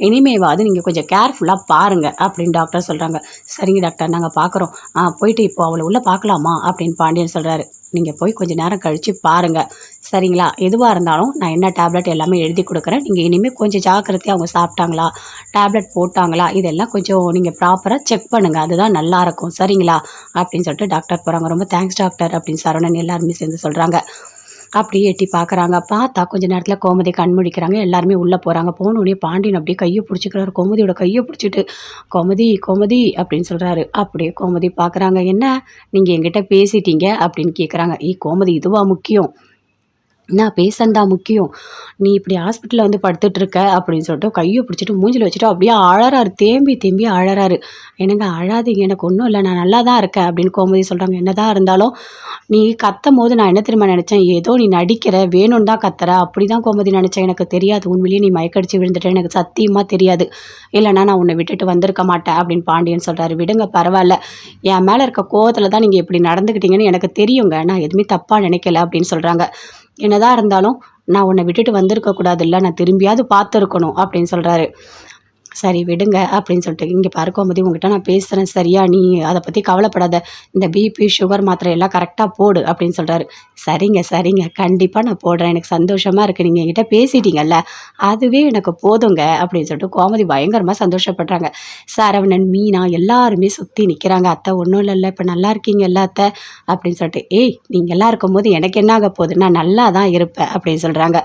இனிமேவாது நீங்கள் கொஞ்சம் கேர்ஃபுல்லாக பாருங்கள் அப்படின்னு டாக்டர் சொல்கிறாங்க. சரிங்க டாக்டர் நாங்கள் பார்க்குறோம், போயிட்டு இப்போ அவளை உள்ளே பார்க்கலாமா அப்படின்னு பாண்டியன் சொல்கிறாரு. நீங்கள் போய் கொஞ்சம் நேரம் கழித்து பாருங்கள் சரிங்களா, எதுவாக இருந்தாலும் நான் என்ன டேப்லெட் எல்லாமே எழுதி கொடுக்குறேன், நீங்கள் இனிமேல் கொஞ்சம் ஜாக்கிரதையாக அவங்க சாப்பிட்டாங்களா, டேப்லெட் போட்டாங்களா, இதெல்லாம் கொஞ்சம் நீங்கள் ப்ராப்பராக செக் பண்ணுங்கள், அதுதான் நல்லாயிருக்கும் சரிங்களா அப்படின்னு சொல்லிட்டு டாக்டர் போகிறாங்க. ரொம்ப தேங்க்ஸ் டாக்டர் அப்படின்னு சரவணன் எல்லாருமே சேர்ந்து சொல்கிறாங்க. அப்படியே எட்டி பார்க்குறாங்க. பார்த்தா கொஞ்ச நேரத்தில் கோமதி கண் முழிக்கிறாங்க. எல்லாருமே உள்ளே போகிறாங்க. போனோடனே பாண்டியன் அப்படியே கையை பிடிச்சிக்கிறாரு. கோமதியோட கையை பிடிச்சிட்டு, "கோமதி, கோமதி" அப்படின்னு சொல்கிறாரு. அப்படியே கோமதி பார்க்குறாங்க. "என்ன நீங்கள் என்கிட்ட பேசிட்டீங்க?" அப்படின்னு கேட்குறாங்க. "ஏய் கோமதி, இதுவா முக்கியம்? நான் பேசன்தா முக்கியம். நீ இப்படி ஹாஸ்பிட்டல்ல வந்து படுத்துட்டு இருக்க" அப்படின்னு சொல்லிட்டு கைய பிடிச்சிட்டு மூஞ்சில வச்சுட்டு அப்படியே அழறாரு. தேம்பி தேம்பி அழறாரு. "என்னங்க அழாதீங்க. எனக்கு ஒண்ணும் இல்ல. நான் நல்லா தான் இருக்கேன்" அப்படின்னு கோமதி சொல்றாங்க. "என்னதான் இருந்தாலும் நீ கத்தம்போது நான் என்ன தெரியுமா நெனச்சேன்? ஏதோ நீ நடிக்கிற, வேணும்னு தான் கத்துற. அப்படிதான் கோமதி நெனச்சேன். எனக்கு தெரியாது. உண்மையிலேயே நீ மயக்கடிச்சு விழுந்துட்ட. எனக்கு சத்தியமா தெரியாது. இல்லன்னா நான் உன்ன விட்டுட்டு வந்திருக்க மாட்டேன்" அப்படின்னு பாண்டியன் சொல்றாரு. "விடுங்க பரவால்ல. என் மேல இருக்க கோவத்துல தான் நீங்க இப்படி நடந்துக்கிட்டீங்கன்னு எனக்கு தெரியுங்க. நான் எதுவுமே தப்பா நெனைக்கல" அப்படின்னு சொல்றாங்க. "என்னதான் இருந்தாலும் நான் உன்னை விட்டுட்டு வந்திருக்க கூடாதுல்ல. நான் திரும்பியாவது பார்த்துருக்கணும்" அப்படின்னு சொல்றாரு. "சரி விடுங்க" அப்படின்னு சொல்லிட்டு, "இங்கே பாரு கோமதி, உங்ககிட்ட நான் பேசுகிறேன் சரியா? நீ அதை பற்றி கவலைப்படாத. இந்த பிபி, சுகர் மாத்திரை எல்லாம் கரெக்டாக போடு" அப்படின்னு சொல்கிறாரு. "சரிங்க சரிங்க, கண்டிப்பாக நான் போடுறேன். எனக்கு சந்தோஷமாக இருக்குது. நீங்கள் என்கிட்ட பேசிட்டீங்கல்ல, அதுவே எனக்கு போதுங்க" அப்படின்னு சொல்லிட்டு கோமதி பயங்கரமாக சந்தோஷப்படுறாங்க. சரவணன், மீனா எல்லாருமே சுற்றி நிற்கிறாங்க. "அத்தை ஒன்றும் இல்லைல்ல, இப்போ நல்லா இருக்கீங்கல்ல அத்தை" அப்படின்னு சொல்லிட்டு. "ஏய் நீங்கள் எல்லாம் இருக்கும்போது எனக்கு என்ன ஆக போகுது? நான் நல்லா தான் இருப்பேன்" அப்படின்னு சொல்கிறாங்க.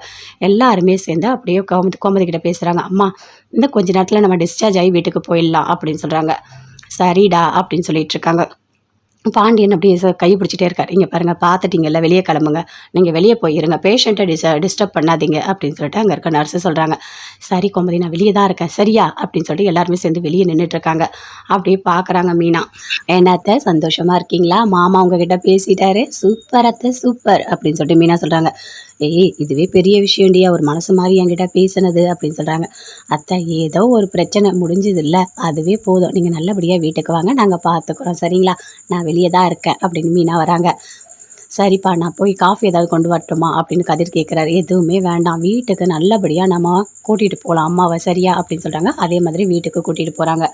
எல்லாருமே சேர்ந்து அப்படியே கோமதி கோமதி கிட்ட பேசுகிறாங்க. "அம்மா, இன்னும் கொஞ்ச நேரத்தில் நம்ம டிஸ்சார்ஜ் ஆகி வீட்டுக்கு போயிடலாம்" அப்படின்னு சொல்கிறாங்க. "சரிடா" அப்படின்னு சொல்லிட்டு இருக்காங்க. பாண்டியன் அப்படியே கையை பிடிச்சிட்டே இருக்கார். "இங்கே பாருங்க, பார்த்துட்டீங்கல்ல, வெளியே கிளம்புங்க. நீங்கள் வெளியே போயிருங்க. பேஷண்ட்டை டிஸ்டர்ப் பண்ணாதீங்க" அப்படின்னு சொல்லிட்டு அங்கே இருக்க நர்ஸு சொல்கிறாங்க. "சரி கோமதி, நான் வெளியே தான் இருக்கேன் சரியா?" அப்படின்னு சொல்லிட்டு எல்லாருமே சேர்ந்து வெளியே நின்றுட்டுருக்காங்க. அப்படியே பார்க்குறாங்க மீனா. "என்ன அத்தை, சந்தோஷமாக இருக்கீங்களா? மாமா உங்ககிட்ட பேசிட்டாரு. சூப்பர் அத்தை, சூப்பர்" அப்படின்னு சொல்லிட்டு மீனா சொல்கிறாங்க. "ஏய் இதுவே பெரிய விஷயம்டி, அவர் மனசு மாதிரி என்கிட்ட பேசினது" அப்படின்னு சொல்கிறாங்க. "அத்தை, ஏதோ ஒரு பிரச்சனை முடிஞ்சதில்ல, அதுவே போதும். நீங்கள் நல்லபடியாக வீட்டுக்கு வாங்க, நாங்கள் பார்த்துக்குறோம் சரிங்களா? நான் வெளியே தான் இருக்கேன்" அப்படின்னு மீனா வராங்க. "சரிப்பா, நான் போய் காஃபி ஏதாவது கொண்டு வரட்டுமா?" அப்படின்னு கதிர் கேட்குறாரு. "எதுவுமே வேண்டாம், வீட்டுக்கு நல்லபடியாக நம்ம கூட்டிகிட்டு போகலாம் அம்மாவை சரியா?" அப்படின்னு சொல்கிறாங்க. அதே மாதிரி வீட்டுக்கு கூட்டிகிட்டு போகிறாங்க.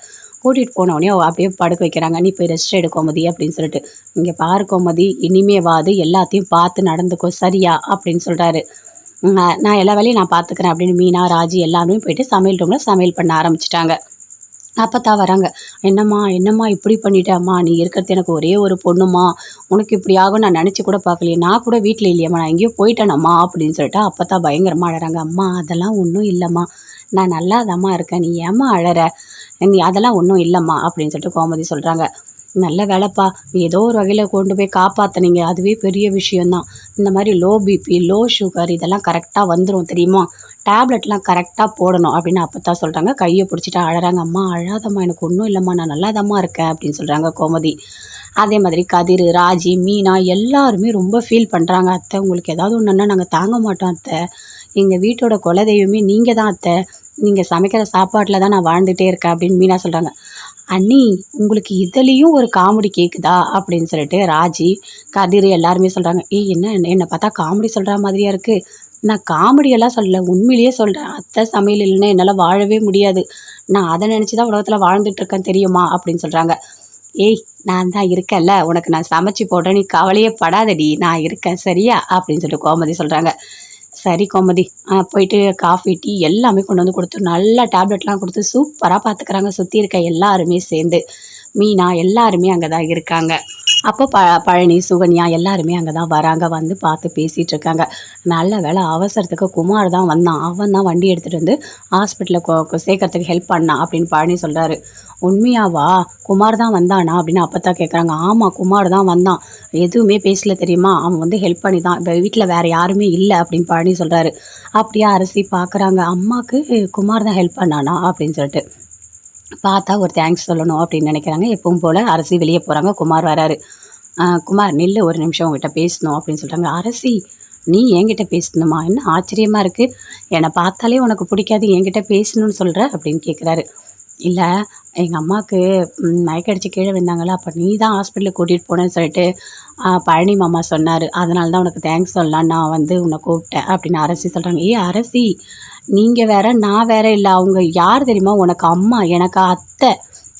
கூட்டிகிட்டு போனோடனே அப்படியே படுக்க வைக்கிறாங்க. "நீ போய் ரெஸ்ட் எடு கோமதி" அப்படின்னு சொல்லிட்டு. "இங்கே பாரு கோமதி, இனிமேவாது எல்லாத்தையும் பார்த்து நடந்துக்கோ சரியா?" அப்படின்னு சொல்கிறாரு. நான் எல்லா வேலையும் நான் பார்த்துக்கிறேன்" அப்படின்னு மீனா, ராஜி எல்லாருமே போயிட்டு சமையல் ரூமில் சமையல் பண்ண ஆரம்பிச்சிட்டாங்க. அப்பத்தான் வராங்க. "என்னம்மா என்னம்மா இப்படி பண்ணிட்டேம்மா? நீ இருக்கிறது எனக்கு ஒரே ஒரு பொண்ணுமா, உனக்கு இப்படி ஆகும் நான் நினச்சி கூட பார்க்கலையே. நான் கூட வீட்டில் இல்லையம்மா, நான் எங்கேயோ போயிட்டேனம்மா" அப்படின்னு சொல்லிட்டு அப்பத்தான் பயங்கரமாக அழறாங்க. "அம்மா அதெல்லாம் ஒன்றும் இல்லைம்மா, நான் நல்லாதாம்மா இருக்கேன். நீ ஏம்மா அழற? நீ அதெல்லாம் ஒன்றும் இல்லைம்மா" அப்படின்னு சொல்லிட்டு கோமதி சொல்கிறாங்க. "நல்ல வேலைப்பா, ஏதோ ஒரு வகையில் கொண்டு போய் காப்பாற்றுனீங்க. அதுவே பெரிய விஷயந்தான். இந்த மாதிரி லோ பிபி, லோ சுகர் இதெல்லாம் கரெக்டாக வந்துடும் தெரியுமா? டேப்லெட்லாம் கரெக்டாக போடணும்" அப்படின்னு அப்பத்தான் சொல்கிறாங்க. கையை பிடிச்சிட்டு அழறாங்க. "அம்மா அழாதம்மா, எனக்கு ஒன்றும் இல்லைம்மா, நான் நல்லாதாம்மா இருக்கேன்" அப்படின்னு சொல்கிறாங்க கோமதி. அதே மாதிரி கதிர், ராஜி, மீனா எல்லாருமே ரொம்ப ஃபீல் பண்ணுறாங்க. "அத்தை, உங்களுக்கு ஏதாவது ஒன்றுன்னா நாங்கள் தாங்க மாட்டோம் அத்தை. எங்கள் வீட்டோட குலதெய்வமே நீங்கள் தான் அத்தை. நீங்கள் சமைக்கிற சாப்பாட்டில் தான் நான் வாழ்ந்துகிட்டே இருக்கேன்" அப்படின்னு மீனா சொல்கிறாங்க. "அண்ணி, உங்களுக்கு இதுலேயும் ஒரு காமெடி கேட்குதா?" அப்படின்னு சொல்லிட்டு ராஜி, கதிர் எல்லாருமே சொல்கிறாங்க. "ஏய் என்ன என்னை பார்த்தா காமெடி சொல்கிற மாதிரியா இருக்குது? நான் காமெடியெல்லாம் சொல்லல, உண்மையிலேயே சொல்கிறேன். அத்தை சமையல் இல்லைன்னா என்னால் வாழவே முடியாது. நான் அதை நினச்சி தான் உலகத்தில் வாழ்ந்துட்டுருக்கேன் தெரியுமா?" அப்படின்னு சொல்கிறாங்க. "ஏய் நான் தான் இருக்கேன்ல, உனக்கு நான் சமைச்சு போடுறேன், நீ கவலையே படாதடி, நான் இருக்கேன் சரியா?" அப்படின்னு சொல்லிட்டு கோமதி சொல்கிறாங்க. "சரி கோமதி" போயிட்டு காஃபி, டீ எல்லாமே கொண்டு வந்து கொடுத்து நல்லா டேப்லெட்லாம் கொடுத்து சூப்பராக பார்த்துக்கிறாங்க சுற்றி இருக்க எல்லாருமே சேர்ந்து. மீனா எல்லாருமே அங்கே தான் இருக்காங்க. அப்போ பழனி, சுகன்யா எல்லாருமே அங்கே தான் வராங்க. வந்து பார்த்து பேசிகிட்டு இருக்காங்க. நல்ல வேளை அவசரத்துக்கு குமார் தான் வந்தான். அவன் தான் வண்டி எடுத்துகிட்டு வந்து ஹாஸ்பிட்டலில் சேர்க்கறதுக்கு ஹெல்ப் பண்ணான் அப்படின்னு பழனி சொல்கிறாரு. "உண்மையாவா? குமார் தான் வந்தானா?" அப்படின்னு அப்பத்தான் கேட்குறாங்க. "ஆமாம், குமார் தான் வந்தான். எதுவுமே பேசல தெரியுமா? அவன் வந்து ஹெல்ப் பண்ணி தான். இப்போ வீட்டில் வேறு யாருமே இல்லை" அப்படின்னு பழனி சொல்கிறாரு. அப்படியே அரசி பார்க்குறாங்க. அம்மாவுக்கு குமார் தான் ஹெல்ப் பண்ணானா அப்படின்னு சொல்லிட்டு. பார்த்தா ஒரு தேங்க்ஸ் சொல்லணும் அப்படின்னு நினைக்கிறாங்க. எப்பவும் போல் அரசி வெளியே போகிறாங்க. குமார் வராரு. "குமார் நில்லு, ஒரு நிமிஷம் உங்ககிட்ட பேசணும்" அப்படின்னு சொல்கிறாங்க. "அரசி, நீ என்கிட்ட பேசணுமா? என்ன ஆச்சரியமாக இருக்குது. என்னை பார்த்தாலே உனக்கு பிடிக்காது, என்கிட்ட பேசணும்னு சொல்கிற" அப்படின்னு கேட்குறாரு. "இல்லை, எங்கள் அம்மாவுக்கு மயக்கடிச்சு கீழே விழுந்தாங்களா, அப்போ நீ தான் ஹாஸ்பிட்டலுக்கு கூட்டிகிட்டு போனேன்னு சொல்லிட்டு பழனி மாமா சொன்னார். அதனால தான் உனக்கு தேங்க்ஸ் சொல்லலான்னு நான் வந்து உன்னை கூப்பிட்டேன்" அப்படின்னு அரசி சொல்கிறாங்க. "ஏய் அரசி, நீங்கள் வேற நான் வேற இல்லை. அவங்க யார் தெரியுமா? உனக்கு அம்மா, எனக்கு அத்தை.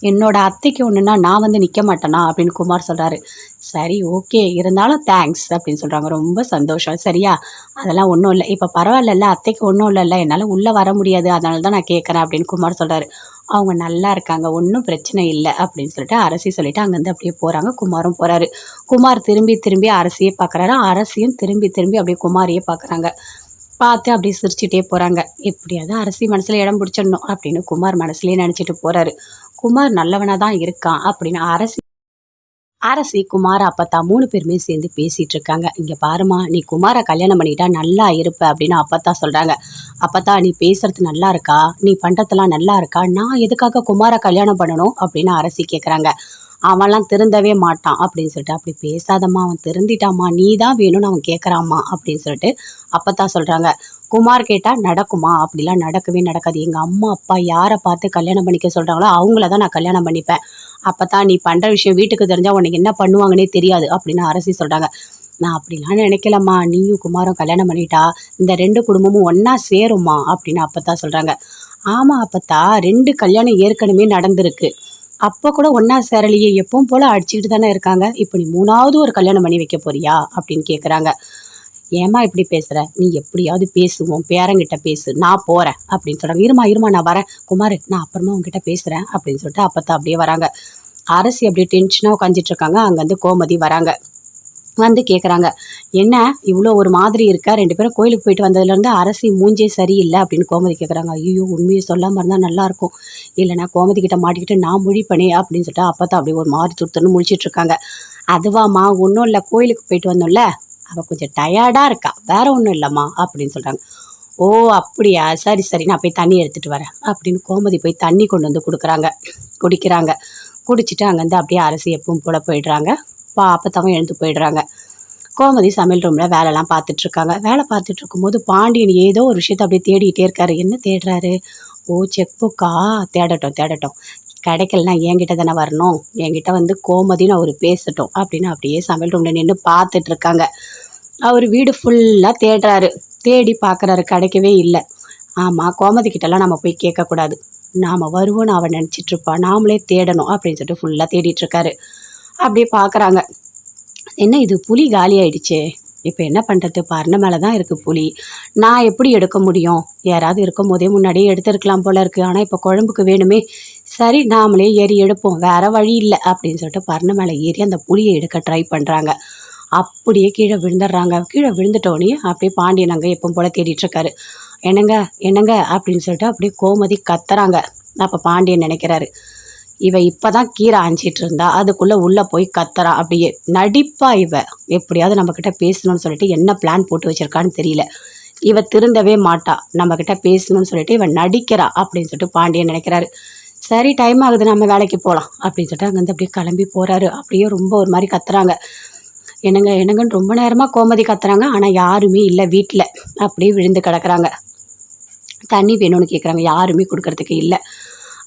என்னோட அத்தைக்கு ஒன்றுனா நான் வந்து நிற்க மாட்டேனா?" அப்படின்னு குமார் சொல்கிறாரு. "சரி ஓகே, இருந்தாலும் தேங்க்ஸ்" அப்படின்னு சொல்கிறாங்க. "ரொம்ப சந்தோஷம் சரியா? அதெல்லாம் ஒன்றும் இல்லை. இப்போ பரவாயில்லல்ல, அத்தைக்கு ஒன்றும் இல்லைல்ல, என்னால் உள்ளே வர முடியாது, அதனால தான் நான் கேட்குறேன்" அப்படின்னு குமார் சொல்கிறாரு. அவங்க நல்லா இருக்காங்க, ஒன்றும் பிரச்சனை இல்லை அப்படின்னு சொல்லிட்டு அரசி சொல்லிட்டு அங்கேருந்து அப்படியே போகிறாங்க. குமாரும் போகிறாரு. குமார் திரும்பி திரும்பி அரசியே பார்க்குறாரு. அரசியும் திரும்பி திரும்பி அப்படியே குமாரையே பார்க்குறாங்க. பார்த்து அப்படியே சிரிச்சுட்டே போகிறாங்க. எப்படியாவது அரசி மனசில் இடம் பிடிச்சிடணும் அப்படின்னு குமார் மனசுலேயே நினச்சிட்டு போகிறாரு. குமார் நல்லவனாக தான் இருக்கான் அப்படின்னு அரசி குமார அப்பத்தா 3 பேருமே சேர்ந்து பேசிட்டு இருக்காங்க. இங்க பாருமா, நீ குமார கல்யாணம் பண்ணிட்டா நல்லா இருப்ப அப்படின்னு அப்பத்தா சொல்றாங்க. அப்பத்தா, நீ பேசுறது நல்லா இருக்கா, நீ பண்றதெல்லாம் நல்லா இருக்கா, நான் எதுக்காக குமார கல்யாணம் பண்ணணும் அப்படின்னு அரசி கேக்குறாங்க. அவன்லாம் திருந்தவே மாட்டான் அப்படின்னு சொல்லிட்டு, அப்படி பேசாதம்மா, அவன் திருந்திட்டாமா, நீ தான் வேணும்னு அவன் கேட்குறாம்மா அப்படின்னு சொல்லிட்டு அப்பத்தா சொல்றாங்க. குமார் கேட்டா நடக்குமா? அப்படிலாம் நடக்கவே நடக்காது. எங்க அம்மா அப்பா யாரை பார்த்து கல்யாணம் பண்ணிக்க சொல்றாங்களோ அவங்கள தான் நான் கல்யாணம் பண்ணிப்பேன். அப்பதான் நீ பண்ற விஷயம் வீட்டுக்கு தெரிஞ்சா உனக்கு என்ன பண்ணுவாங்கன்னே தெரியாது அப்படின்னு அரசி சொல்றாங்க. நான் அப்படிலாம் நினைக்கலம்மா, நீயும் குமாரும் கல்யாணம் பண்ணிட்டா இந்த 2 குடும்பமும் ஒன்னா சேரும்மா அப்படின்னு அப்பத்தா சொல்றாங்க. ஆமா அப்பத்தா, 2 கல்யாணம் ஏற்கனவே நடந்திருக்கு, அப்போ கூட ஒன்னா சேரலையே, எப்பவும் போல அடிச்சுக்கிட்டு தானே இருக்காங்க, இப்போ நீ 3வது ஒரு கல்யாணம் பண்ணி வைக்க போறியா அப்படின்னு கேட்குறாங்க. ஏமா இப்படி பேசுற, நீ எப்படியாவது பேசுவோம், பேரங்கிட்ட பேசு, நான் போறேன் அப்படின்னு சொல்றாங்க. இருமா நான் வரேன் குமார், நான் அப்புறமா உங்ககிட்ட பேசுறேன் அப்படின்னு சொல்லிட்டு அப்பத்தான் அப்படியே வராங்க. அரசி அப்படியே டென்ஷனா உட்காந்துட்டு இருக்காங்க. அங்கேருந்து கோமதி வராங்க. வந்து கேட்குறாங்க, என்ன இவ்வளோ ஒரு மாதிரி இருக்கா, 2 பேரும் கோயிலுக்கு போயிட்டு வந்ததுலேருந்து அரசி மூஞ்சே சரியில்லை அப்படின்னு கோமதி கேட்குறாங்க. ஐயோ, உண்மையை சொல்லாமல் இருந்தால் நல்லாயிருக்கும், இல்லைனா கோமதி கிட்ட மாட்டிக்கிட்டு நான் முழிப்பனே அப்படின்னு சொல்லிட்டு அப்பத்தான் அப்படியே ஒரு மாதிரி துருத்துன்னு முழிச்சிட்டு இருக்காங்க. அதுவாம்மா, ஒன்றும் இல்லை, கோயிலுக்கு போயிட்டு வந்தோம்ல, அவள் கொஞ்சம் டயர்டாக இருக்கா, வேற ஒன்றும் இல்லைம்மா அப்படின்னு சொல்கிறாங்க. ஓ அப்படியா, சரி நான் போய் தண்ணி எடுத்துகிட்டு வரேன் அப்படின்னு கோமதி போய் தண்ணி கொண்டு வந்து குடிக்கிறாங்க. குடிச்சிட்டு அங்கேருந்து அப்படியே அரசி எப்பவும் போல போயிடுறாங்க. அப்பத்தாவும் எழுந்து போயிடுறாங்க. கோமதி சமையல் ரூமில் வேலைலாம் பார்த்துட்ருக்காங்க. வேலை பார்த்துட்டு இருக்கும்போது பாண்டியன் ஏதோ ஒரு விஷயத்த அப்படியே தேடிக்கிட்டே இருக்காரு. என்ன தேடுறாரு? ஓ, செக் புக்கா, தேடட்டும், கிடைக்கலனா என்கிட்ட தானே வரணும், என்கிட்ட வந்து கோமதின்னு அவர் பேசட்டும் அப்படின்னு அப்படியே சமையல் ரூமில் நின்று பார்த்துட்டு இருக்காங்க. அவர் வீடு ஃபுல்லாக தேடுறாரு. தேடி பார்க்குறாரு, கிடைக்கவே இல்லை. ஆமாம், கோமதி கிட்டலாம் நம்ம போய் கேட்கக்கூடாது, நாம் வருவோன்னு அவன் நினச்சிட்ருப்பா, நாமளே தேடணும் அப்படின்னு சொல்லிட்டு ஃபுல்லாக தேடிட்டுருக்காரு. அப்படியே பார்க்குறாங்க. என்ன இது, புளி காலி ஆயிடுச்சு, இப்போ என்ன பண்ணுறது, பரண மேலே தான் இருக்குது புளி, நான் எப்படி எடுக்க முடியும், யாராவது இருக்கும் போதே முன்னாடியே எடுத்துருக்கலாம் போல இருக்குது, ஆனால் இப்போ குழம்புக்கு வேணுமே, சரி நாமளே ஏறி எடுப்போம், வேறு வழி இல்லை அப்படின்னு சொல்லிட்டு பரண மேலே ஏறி அந்த புளியை எடுக்க ட்ரை பண்ணுறாங்க. அப்படியே கீழே விழுந்துடுறாங்க. கீழே விழுந்துட்டோடனே அப்படியே பாண்டியன் அங்கே எப்பவும் போல் தேடிட்டுருக்காரு. என்னங்க அப்படின்னு சொல்லிட்டு அப்படியே கோமதி கத்துறாங்க. அப்போ பாண்டியன் நினைக்கிறாரு, இவ இப்போதான் கீரை ஆஞ்சிட்டு இருந்தா, அதுக்குள்ளே உள்ளே போய் கத்துறா, அப்படியே நடிப்பா இவ, எப்படியாவது நம்மக்கிட்ட பேசணும்னு சொல்லிட்டு என்ன பிளான் போட்டு வச்சிருக்கான்னு தெரியல, இவ திருந்தவே மாட்டா, நம்மக்கிட்ட பேசணும்னு சொல்லிட்டு இவன் நடிக்கிறா அப்படின்னு சொல்லிட்டு பாண்டியன் நினைக்கிறாரு. சரி, டைம் ஆகுது, நம்ம வேலைக்கு போகலாம் அப்படின்னு சொல்லிட்டு அங்கேருந்து அப்படியே கிளம்பி போகிறாரு. அப்படியே ரொம்ப ஒரு மாதிரி கத்துறாங்க. என்னங்கன்னு ரொம்ப நேரமாக கோமதி கத்துறாங்க. ஆனால் யாருமே இல்லை வீட்டில். அப்படியே விழுந்து கிடக்குறாங்க. தண்ணி வேணும்னு கேட்குறாங்க, யாருமே கொடுக்கறதுக்கு இல்லை.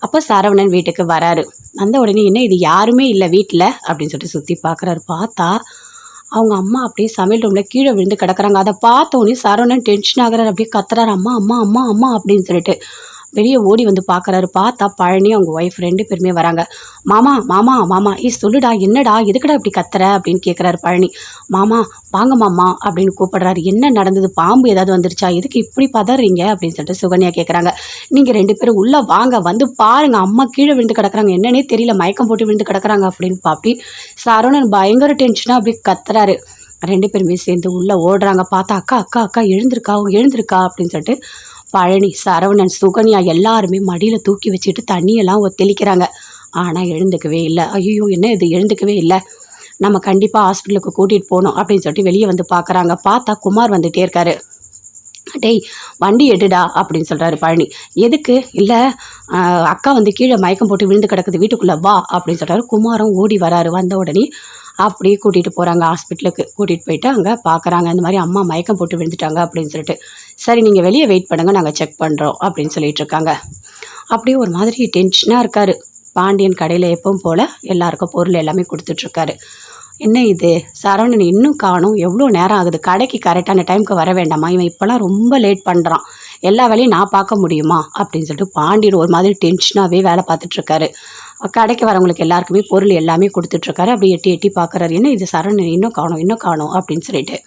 அப்போ சரவணன் வீட்டுக்கு வராரு. வந்த உடனே என்ன இது, யாருமே இல்லை வீட்டில் அப்படின்னு சொல்லிட்டு சுற்றி பார்க்குறாரு. பார்த்தா அவங்க அம்மா அப்படியே சமையல் ரூமில் கீழே விழுந்து கிடக்குறாங்க. அதை பார்த்த உடனே சரவணன் டென்ஷன் ஆகுறாரு. அப்படியே கத்துறாரு, அம்மா அம்மா அம்மா அம்மா அப்படின்னு சொல்லிட்டு வெளியே ஓடி வந்து பார்க்குறாரு. பார்த்தா பழனி அவங்க ஒய்ஃப் 2 பேருமே வராங்க. மாமா மாமா மாமா, சொல்லுடா, என்னடா, எதுக்கடா இப்படி கத்துற அப்படின்னு கேட்குறாரு பழனி. மாமா வாங்க மாமா அப்படின்னு கூப்பிடுறாரு. என்ன நடந்தது, பாம்பு ஏதாவது வந்துருச்சா, எதுக்கு இப்படி பதறீங்க அப்படின்னு சொல்லிட்டு சுகன்யா கேட்குறாங்க. நீங்கள் 2 பேரும் உள்ளே வாங்க, வந்து பாருங்க, அம்மா கீழே விழுந்து கிடக்குறாங்க, என்னன்னே தெரியல, மயக்கம் போட்டு விழுந்து கிடக்குறாங்க அப்படின்னு பாப்பி சரவணன் பயங்கர டென்ஷனாக அப்படி கத்துறாரு. 2 பேருமே சேர்ந்து உள்ளே ஓடுறாங்க. பார்த்தா அக்கா அக்கா அக்கா எழுந்திருக்கா அப்படின்னு சொல்லிட்டு பழனி, சரவணன், சுகன்யா எல்லாருமே மடியில் தூக்கி வச்சுட்டு தண்ணியெல்லாம் தெளிக்கிறாங்க. ஆனால் எழுந்துக்கவே இல்லை. ஐயோ, என்ன இது, எழுந்துக்கவே இல்லை, நம்ம கண்டிப்பாக ஹாஸ்பிட்டலுக்கு கூட்டிகிட்டு போகணும் அப்படின்னு சொல்லிட்டு வெளியே வந்து பார்க்குறாங்க. பார்த்தா குமார் வந்துகிட்டே இருக்காரு. டேய், வண்டி எடுடா அப்படின்னு சொல்கிறாரு பழனி. எதுக்கு? இல்லை, அக்கா வந்து கீழே மயக்கம் போட்டு விழுந்து கிடக்குது, வீட்டுக்குள்ளே வா அப்படின்னு சொல்கிறாரு. குமாரும் ஓடி வராரு. வந்த உடனே அப்படியே கூட்டிகிட்டு போகிறாங்க ஹாஸ்பிட்டலுக்கு. கூட்டிகிட்டு போயிட்டு அங்கே பார்க்குறாங்க, இந்த மாதிரி அம்மா மயக்கம் போட்டு விழுந்துட்டாங்க அப்படின்னு சொல்லிட்டு. சரி, நீங்கள் வெளியே வெயிட் பண்ணுங்கள், நாங்கள் செக் பண்ணுறோம் அப்படின்னு சொல்லிட்டு இருக்காங்க. அப்படியே ஒரு மாதிரி டென்ஷனாக இருக்கார் பாண்டியன். கடையில் எப்பவும் போல் எல்லாருக்கும் பொருள் எல்லாமே கொடுத்துட்ருக்காரு. என்ன இது, சரவணன் இன்னும் காணும், எவ்வளோ நேரம் ஆகுது, கடைக்கு கரெக்டான டைமுக்கு வர வேண்டாமா, இவன் இப்போலாம் ரொம்ப லேட் பண்ணுறான், எல்லா வேலையும் நான் பார்க்க முடியுமா அப்படின்னு சொல்லிட்டு பாண்டியன் ஒரு மாதிரி டென்ஷனாகவே வேலை பார்த்துட்ருக்காரு. கடைக்கு வரவங்களுக்கு எல்லாருக்குமே பொருள் எல்லாமே கொடுத்துட்ருக்காரு. அப்படி எட்டி எட்டி பார்க்குறாரு. என்ன இது, சரவணன் இன்னும் காணும் அப்படின்னு சொல்லிட்டு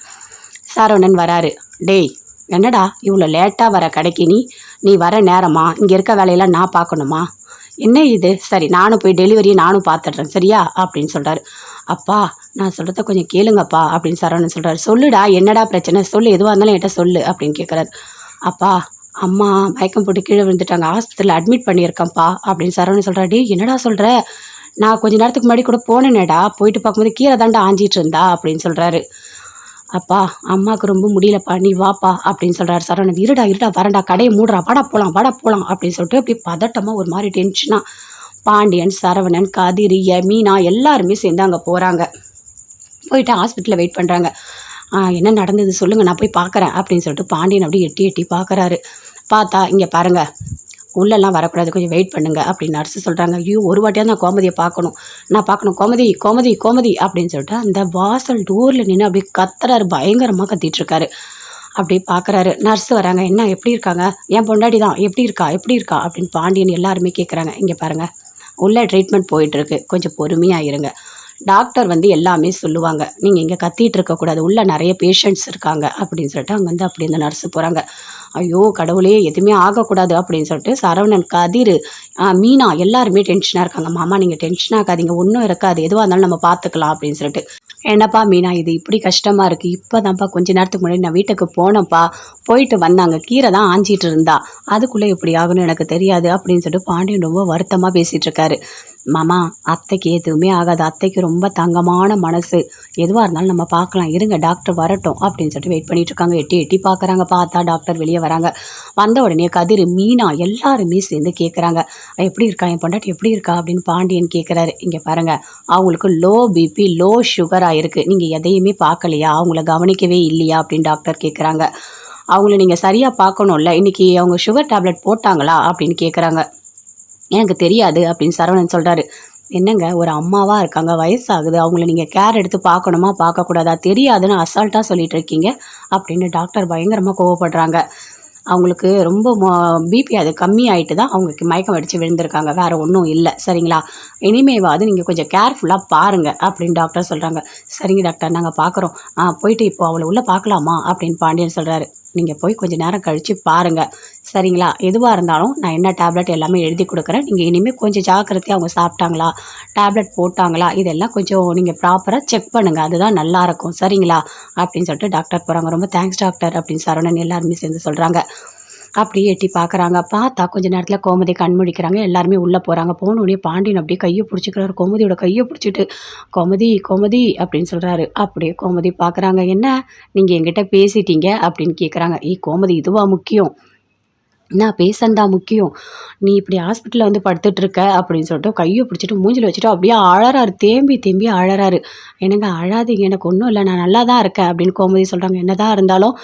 சரவணன் வராரு. டேய், என்னடா இவ்வளோ லேட்டாக வர கடைக்கு நீ வர நேரமா? இங்கே இருக்க வேலையெல்லாம் நான் பார்க்கணுமா? என்ன இது? சரி நானும் போய் டெலிவரியை நானும் பார்த்துட்றேன் சரியா அப்படின்னு சொல்கிறாரு. அப்பா நான் சொல்கிறத கொஞ்சம் கேளுங்கப்பா அப்படின்னு சரவணன் சொல்கிறாரு. சொல்லுடா, என்னடா பிரச்சனை சொல்லு, எதுவாக இருந்தாலும் என்கிட்ட சொல்லு அப்படின்னு கேட்குறாரு. அப்பா அம்மா மயக்கம் போட்டு கீழே விழுந்துட்டாங்க, ஹாஸ்பிட்டலில் அட்மிட் பண்ணியிருக்கேன்ப்பா அப்படின்னு சரவணன் சொல்கிறாரு. டேய் என்னடா சொல்கிற? நான் கொஞ்ச நேரத்துக்கு முன்னாடி கூட போனேனேடா, போயிட்டு பார்க்கும்போது கீழே தாண்டா ஆஞ்சிட்டு இருந்தா அப்படின்னு சொல்கிறாரு. அப்பா அம்மாவுக்கு ரொம்ப முடியலப்பா, நீ வாப்பா அப்படின்னு சொல்கிறாரு சரவணன். இருடா வரேன்டா, கடையை மூடுறா, வாடா போகலாம் அப்படின்னு சொல்லிட்டு அப்படி பதட்டமாக ஒரு மாதிரி டென்ஷனாக பாண்டியன், சரவணன், கதிர், மீனா எல்லாருமே சேர்ந்து அங்கே போகிறாங்க. போயிட்டு ஹாஸ்பிட்டலில் வெயிட் பண்ணுறாங்க. என்ன நடந்தது சொல்லுங்கள், நான் போய் பார்க்குறேன் அப்படின்னு சொல்லிட்டு பாண்டியன் அப்படியே எட்டி பார்க்குறாரு. பார்த்தா இங்கே பாருங்கள், உள்ளெல்லாம் வரக்கூடாது, கொஞ்சம் வெயிட் பண்ணுங்க அப்படின்னு நர்ஸு சொல்கிறாங்க. ஐயோ ஒரு வாட்டியாவது நான் கோமதியை பார்க்கணும், கோமதி அப்படின்னு சொல்லிட்டு அந்த வாசல் டோரில் நின்று அப்படியே கத்துறாரு, பயங்கரமாக கத்திட்டுருக்காரு. அப்படியே பார்க்குறாரு. நர்ஸு வராங்க. என்ன எப்படி இருக்காங்க? என் பொண்டாட்டி தான், எப்படி இருக்கா அப்படின்னு பாண்டியன் எல்லாருமே கேட்குறாங்க. இங்கே பாருங்கள், உள்ள ட்ரீட்மெண்ட் போயிட்டுருக்கு, கொஞ்சம் பொறுமையாக இருங்க, டாக்டர் வந்து எல்லாமே சொல்லுவாங்க, நீங்கள் இங்கே கத்திட்டு இருக்கக்கூடாது, உள்ளே நிறைய பேஷண்ட்ஸ் இருக்காங்க அப்படின்னு சொல்லிட்டு அங்கேருந்து அப்படி இந்த நர்ஸு போகிறாங்க. ஐயோ கடவுளே எதுவுமே ஆகக்கூடாது அப்படின்னு சொல்லிட்டு சரவணன், கதிர், மீனா எல்லாருமே டென்ஷனாக இருக்காங்க. மாமா நீங்கள் டென்ஷன் ஆகாதீங்க, ஒன்றும் இருக்காது, எதுவாக இருந்தாலும் நம்ம பார்த்துக்கலாம் அப்படின்னு சொல்லிட்டு. என்னப்பா மீனா இது இப்படி கஷ்டமாக இருக்குது? இப்போ தான்ப்பா கொஞ்ச நேரத்துக்கு முன்னாடி நான் வீட்டுக்கு போனேன்ப்பா, போயிட்டு வந்தாங்க, கீரை தான் ஆஞ்சிட்டு இருந்தா, அதுக்குள்ளே இப்படி ஆகணும்னு எனக்கு தெரியாது அப்படின்னு சொல்லிட்டு பாண்டியன் ரொம்ப வருத்தமாக பேசிகிட்டு இருக்காரு. மாமா அத்தைக்கு எதுவுமே ஆகாது, அத்தைக்கு ரொம்ப தங்கமான மனசு, எதுவாக இருந்தாலும் நம்ம பார்க்கலாம், இருங்க டாக்டர் வரட்டும் அப்படின்னு சொல்லிட்டு வெயிட் பண்ணிட்டு இருக்காங்க. எட்டி பார்க்குறாங்க. பார்த்தா டாக்டர் வெளியே வராங்க. வந்த உடனே கதிர், மீனா எல்லாருமே சேர்ந்து கேட்குறாங்க, எப்படி இருக்கா என் பொண்டாட்டி, எப்படி இருக்கா அப்படின்னு பாண்டியன் கேட்குறாரு. இங்கே பாருங்கள், அவங்களுக்கு லோ பிபி லோ சுகராக இருக்குது, நீங்கள் எதையுமே பார்க்கலையா, அவங்கள கவனிக்கவே இல்லையா அப்படின்னு டாக்டர் கேட்குறாங்க. அவங்கள நீங்கள் சரியாக பார்க்கணும்ல, இன்றைக்கி அவங்க சுகர் டேப்லெட் போட்டாங்களா அப்படின்னு கேட்குறாங்க. எனக்கு தெரியாது அப்படின்னு சரவணன் சொல்கிறாரு. என்னங்க ஒரு அம்மாவாக இருக்காங்க, வயசாகுது, அவங்கள நீங்கள் கேர் எடுத்து பார்க்கணுமா பார்க்கக்கூடாதா, தெரியாதுன்னு அசால்ட்டாக சொல்லிட்டு இருக்கீங்க அப்படின்னு டாக்டர் பயங்கரமாக கோவப்படுறாங்க. அவங்களுக்கு ரொம்ப பிபி அது கம்மி ஆகிட்டு தான் அவங்களுக்கு மயக்கம் அடித்து விழுந்திருக்காங்க, வேறு ஒன்றும் இல்லை சரிங்களா, இனிமேவாது நீங்கள் கொஞ்சம் கேர்ஃபுல்லாக பாருங்கள் அப்படின்னு டாக்டர் சொல்கிறாங்க. சரிங்க டாக்டர் நாங்கள் பார்க்குறோம், போயிட்டு இப்போ அவளை உள்ளே பார்க்கலாமா அப்படின்னு பாண்டியன் சொல்கிறாரு. நீங்கள் போய் கொஞ்சம் நேரம் கழித்து பாருங்கள் சரிங்களா, எதுவாக இருந்தாலும் நான் என்ன டேப்லெட் எல்லாமே எழுதி கொடுக்குறேன், நீங்கள் இனிமேல் கொஞ்சம் ஜாக்கிரதையாக அவங்க சாப்பிட்டாங்களா, டேப்லெட் போட்டாங்களா, இதெல்லாம் கொஞ்சம் நீங்கள் ப்ராப்பராக செக் பண்ணுங்கள், அதுதான் நல்லாயிருக்கும் சரிங்களா அப்படின்னு சொல்லிட்டு டாக்டர் போகிறாங்க. ரொம்ப தேங்க்ஸ் டாக்டர் அப்படின்னு சரவணன் எல்லாருமே சேர்ந்து சொல்கிறாங்க. அப்படியே எட்டி பார்க்குறாங்க. பார்த்தா கொஞ்ச நேரத்தில் கோமதி கண் முழிக்கிறாங்க. எல்லாருமே உள்ளே போகிறாங்க. போனோடனே பாண்டியன் அப்படியே கையை பிடிச்சிக்கிறாரு, கோமதியோட கையை பிடிச்சிட்டு கோமதி அப்படின்னு சொல்கிறாரு. அப்படியே கோமதி பார்க்குறாங்க. என்ன நீங்கள் என்கிட்ட பேசிட்டீங்க அப்படின்னு கேட்குறாங்க. கோமதி இதுவா முக்கியம், நான் பேசந்தா முக்கியம், நீ இப்படி ஹாஸ்பிட்டலில் வந்து படுத்துட்ருக்க அப்படின்னு சொல்லிட்டு கையை பிடிச்சிட்டு மூஞ்சில் வச்சுட்டு அப்படியே அழறாரு, தேம்பி அழறாரு. என்னங்க அழாதீங்க, எனக்கு ஒன்றும் இல்லை, நான் நல்லா தான் இருக்கேன் அப்படின்னு கோமதி சொல்கிறாங்க. என்னதான் இருந்தாலும்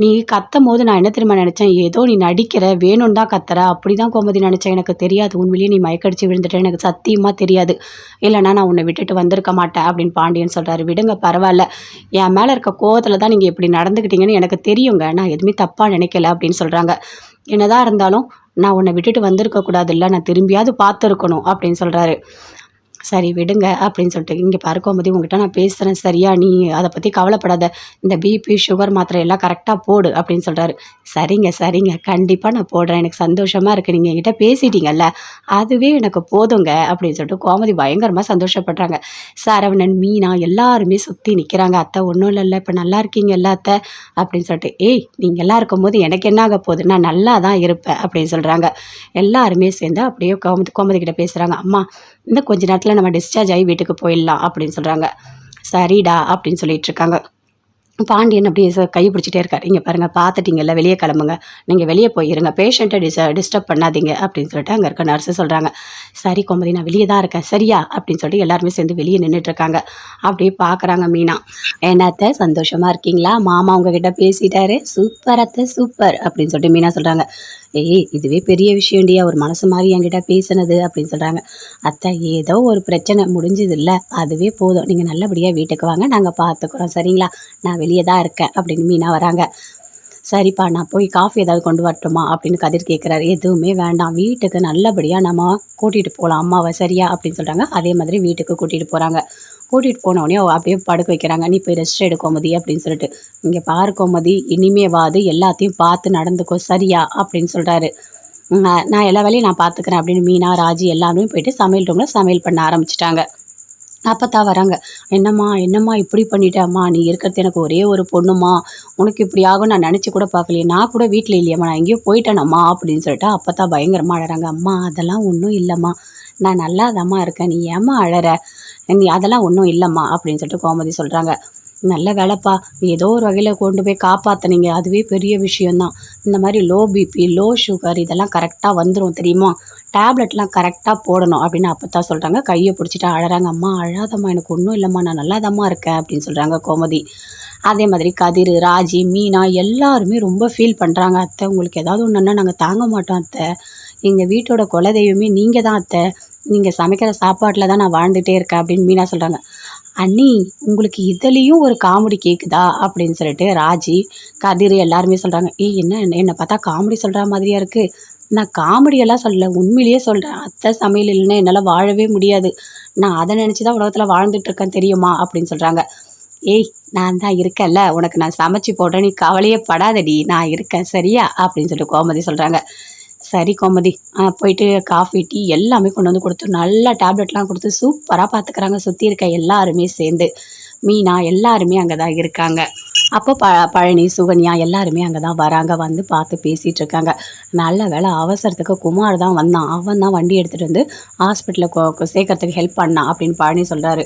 நீ கத்தும் போது நான் என்ன தெரியுமா நினச்சேன், ஏதோ நீ நடிக்கிற, வேணும்னு தான் கத்துற, அப்படி தான் கோமதி நினச்சேன், எனக்கு தெரியாது உண்மையிலேயே நீ மயக்கடிச்சு விழுந்துட்டேன், எனக்கு சத்தியமாக தெரியாது, இல்லைனா நான் உன்னை விட்டுட்டு வந்திருக்க மாட்டேன் அப்படின்னு பாண்டியன் சொல்கிறாரு. விடுங்க பரவாயில்ல, என் மேலே இருக்க கோவத்தில் தான் நீங்கள் இப்படி நடந்துக்கிட்டீங்கன்னு எனக்கு தெரியுங்க, நான் எதுவுமே தப்பாக நினைக்கல அப்படின்னு சொல்கிறாங்க. என்னதான் இருந்தாலும் நான் உன்னை விட்டுட்டு வந்திருக்கக்கூடாது, இல்லை நான் திரும்பியாவது பார்த்துருக்கணும் அப்படின்னு சொல்கிறாரு. சரி விடுங்க அப்படின்னு சொல்லிட்டு, இங்கே பாரு கோமதி உங்ககிட்ட நான் பேசுகிறேன் சரியா, நீ அதை பற்றி கவலைப்படாத, இந்த பிபி சுகர் மாத்திரை எல்லாம் கரெக்டாக போடு அப்படின்னு சொல்கிறாரு. சரிங்க கண்டிப்பாக நான் போடுறேன், எனக்கு சந்தோஷமாக இருக்குது, நீங்கள் என்கிட்ட பேசிட்டீங்கல்ல அதுவே எனக்கு போதுங்க அப்படின்னு சொல்லிட்டு கோமதி பயங்கரமாக சந்தோஷப்படுறாங்க. சரவணன், மீனா எல்லாருமே சுற்றி நிற்கிறாங்க. அத்தை ஒன்றும் இல்லைல்ல, இப்போ நல்லா இருக்கீங்கல்ல அத்தை அப்படின்னு சொல்லிட்டு, நீங்கள் எல்லாம் இருக்கும்போது எனக்கு என்ன ஆக போகுது, நான் நல்லா தான் இருப்பேன் அப்படின்னு சொல்கிறாங்க. எல்லாருமே சேர்ந்து அப்படியே கோமதி கிட்ட பேசுகிறாங்க. அம்மா இன்னும் கொஞ்ச நேரத்தில் நம்ம டிஸ்சார்ஜ் ஆகி வீட்டுக்கு போயிடலாம் அப்படின்னு சொல்கிறாங்க. சரிடா அப்படின்னு சொல்லிட்டு இருக்காங்க. பாண்டியன் அப்படியே கை பிடிச்சிட்டே இருக்கார். இங்கே பாருங்கள், பார்த்துட்டிங்கல்ல, வெளியே கிளம்புங்க, நீங்கள் வெளியே போயிருங்க, பேஷண்ட்டை டிஸ்டர்ப் பண்ணாதீங்க அப்படின்னு சொல்லிட்டு அங்கே இருக்க நர்ஸு சொல்கிறாங்க. சரி கோமதி நான் வெளியே தான் இருக்கேன் சரியா அப்படின்னு சொல்லிட்டு எல்லாருமே சேர்ந்து வெளியே நின்றுட்டுருக்காங்க. அப்படியே பார்க்குறாங்க மீனா. என்னத்த சந்தோஷமாக இருக்கீங்களா, மாமா உங்ககிட்ட பேசிட்டாரு, சூப்பர் அத்தை சூப்பர் அப்படின்னு சொல்லிட்டு மீனா சொல்கிறாங்க. இதுவே பெரிய விஷயம்டி, அவர் மனசு மாதிரி என்கிட்ட பேசினது அப்படின்னு சொல்கிறாங்க. அத்தை ஏதோ ஒரு பிரச்சனை முடிஞ்சது இல்லை, அதுவே போதும், நீங்கள் நல்லபடியாக வீட்டுக்கு வாங்க, நாங்கள் பார்த்துக்குறோம் சரிங்களா, நான் வெளியே தான் இருக்கேன் அப்படின்னு மீனா வராங்க. சரிப்பா நான் போய் காஃபி ஏதாவது கொண்டு வரட்டுமா அப்படின்னு கதிர் கேட்குறாரு. எதுவுமே வேண்டாம், வீட்டுக்கு நல்லபடியாக நம்ம கூட்டிகிட்டு போகலாம் அம்மாவை, சரியா அப்படின்னு சொல்கிறாங்க. அதே மாதிரி வீட்டுக்கு கூட்டிகிட்டு போகிறாங்க. கூட்டிகிட்டு போனோடனே அப்படியே படுக்க வைக்கிறாங்க. நீ போய் ரெஸ்ட் எடு கோமதி அப்படின்னு சொல்லிட்டு. இங்கே பாரு கோமதி, இனிமேவாது எல்லாத்தையும் பார்த்து நடந்துக்கோ சரியா அப்படின்னு சொல்கிறாரு. நான் எல்லா வேலையும் நான் பார்த்துக்கிறேன் அப்படின்னு மீனா ராஜி எல்லாருமே போயிட்டு சமையல் ரூமில் சமையல் பண்ண ஆரம்பிச்சிட்டாங்க. அப்பத்தா வராங்க. என்னம்மா என்னம்மா இப்படி பண்ணிட்டேம்மா, நீ இருக்கிறது எனக்கு ஒரே ஒரு பொண்ணுமா, உனக்கு இப்படி ஆகும் நான் நினச்சி கூட பார்க்கலையே, நான் கூட வீட்டில் இல்லையம்மா, நான் எங்கேயோ போயிட்டேனம்மா அப்படின்னு சொல்லிட்டு அப்பத்தா பயங்கரமாக அழறாங்க. அம்மா அதெல்லாம் ஒன்றும் இல்லைம்மா, நான் நல்லாதாம்மா இருக்கேன், நீ ஏம்மா அழற, நீ அதெல்லாம் ஒன்றும் இல்லைம்மா அப்படின்னு சொல்லிட்டு கோமதி சொல்கிறாங்க. நல்ல வேலைப்பா, ஏதோ ஒரு வகையில் கொண்டு போய் காப்பாற்றினீங்க, அதுவே பெரிய விஷயந்தான். இந்த மாதிரி லோ பிபி லோ சுகர் இதெல்லாம் கரெக்டாக வந்துடும் தெரியுமா, டேப்லெட்லாம் கரெக்டாக போடணும் அப்படின்னு அப்பத்தா சொல்கிறாங்க. கையை பிடிச்சிட்டு அழறாங்க. அம்மா அழாதம்மா, எனக்கு ஒன்றும் இல்லைம்மா, நான் நல்லாதாம்மா இருக்கேன் அப்படின்னு சொல்கிறாங்க கோமதி. அதே மாதிரி கதிர் ராஜி மீனா எல்லாருமே ரொம்ப ஃபீல் பண்ணுறாங்க. அத்தை உங்களுக்கு ஏதாவது ஒன்றுன்னா நாங்கள் தாங்க மாட்டோம் அத்தை, எங்கள் வீட்டோட குலதெய்வமே நீங்கள் தான் அத்தை, நீங்கள் சமைக்கிற சாப்பாட்டில் தான் நான் வாழ்ந்துகிட்டே இருக்கேன் அப்படின்னு மீனா சொல்கிறாங்க. அண்ணி உங்களுக்கு இதுலேயும் ஒரு காமெடி கேட்குதா அப்படின்னு சொல்லிட்டு ராஜி கதிர் எல்லாருமே சொல்கிறாங்க. ஏய் என்ன என்னை பார்த்தா காமெடி சொல்கிற மாதிரியா இருக்குது, நான் காமெடியெல்லாம் சொல்லலை, உண்மையிலேயே சொல்கிறேன், அத்தை சமையல் இல்லைன்னா என்னால் வாழவே முடியாது, நான் அதை நினச்சி தான் உலகத்தில் வாழ்ந்துட்டு இருக்கேன் தெரியுமா அப்படின்னு சொல்கிறாங்க. ஏய் நான் தான் இருக்கேன்ல, உனக்கு நான் சமைச்சு போடுறேன், நீ கவலையே படாதடி, நான் இருக்கேன் சரியா அப்படின்னு சொல்லிட்டு கோமதி சொல்கிறாங்க. சரி கோமதி, போயிட்டு காஃபி டீ எல்லாமே கொண்டு வந்து கொடுத்து நல்லா டேப்லெட்லாம் கொடுத்து சூப்பராக பார்த்துக்கிறாங்க சுற்றி இருக்க எல்லாருமே சேர்ந்து. மீனா எல்லாருமே அங்கே தான் இருக்காங்க. அப்போ பழனி சுகன்யா எல்லாருமே அங்கே தான் வராங்க. வந்து பார்த்து பேசிகிட்டு இருக்காங்க. நல்ல வேலை அவசரத்துக்கு குமார் தான் வந்தான், அவன் தான் வண்டி எடுத்துகிட்டு வந்து ஹாஸ்பிட்டலில் சேர்க்கறதுக்கு ஹெல்ப் பண்ணான் அப்படின்னு பழனி சொல்கிறாரு.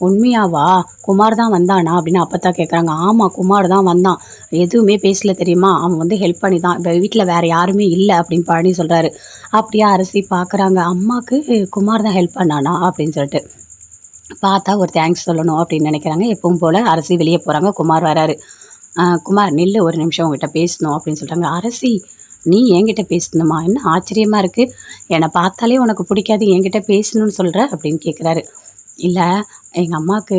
உண்மையாவா, குமார் தான் வந்தானா அப்படின்னு அப்பத்தான் கேட்குறாங்க. ஆமாம் குமார் தான் வந்தான், எதுவுமே பேசல தெரியுமா, அவன் வந்து ஹெல்ப் பண்ணி தான், வீட்டில் வேறு யாருமே இல்லை அப்படின்னு பழனி சொல்கிறாரு. அப்படியே அரசி பார்க்குறாங்க, அம்மாவுக்கு குமார் தான் ஹெல்ப் பண்ணானா அப்படின்னு சொல்லிட்டு பார்த்தா ஒரு தேங்க்ஸ் சொல்லணும் அப்படின்னு நினைக்கிறாங்க. எப்பவும் போல் அரசி வெளியே போகிறாங்க. குமார் வராரு. குமார் நில்லு ஒரு நிமிஷம் உங்ககிட்ட பேசணும் அப்படின்னு சொல்கிறாங்க. அரசி நீ என்கிட்ட பேசணுமா, என்ன ஆச்சரியமாக இருக்குது, என்னை பார்த்தாலே உனக்கு பிடிக்காது என்கிட்ட பேசணும்னு சொல்கிற அப்படின்னு கேட்குறாரு. இல்லை எங்கள் அம்மாவுக்கு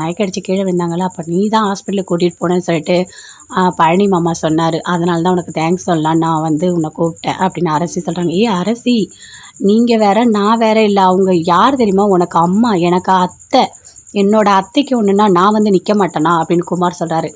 மயக்கடிச்சு கீழே விழுந்தாங்களா, அப்போ நீ தான் ஹாஸ்பிட்டலுக்கு கூட்டிகிட்டு போனேன்னு சொல்லிட்டு பழனி மாமா சொன்னார், அதனால தான் உனக்கு தேங்க்ஸ் சொல்லலாம் நான் வந்து உன்னை கூப்பிட்டேன் அப்படின்னு அரசி சொல்கிறாங்க. ஏ அரசி, நீங்கள் வேற நான் வேற இல்லை, அவங்க யார் தெரியுமா, உனக்கு அம்மா எனக்கு அத்தை, என்னோட அத்தைக்கு ஒன்றுனா நான் வந்து நிற்க மாட்டேனா அப்படின்னு குமார் சொல்கிறாரு.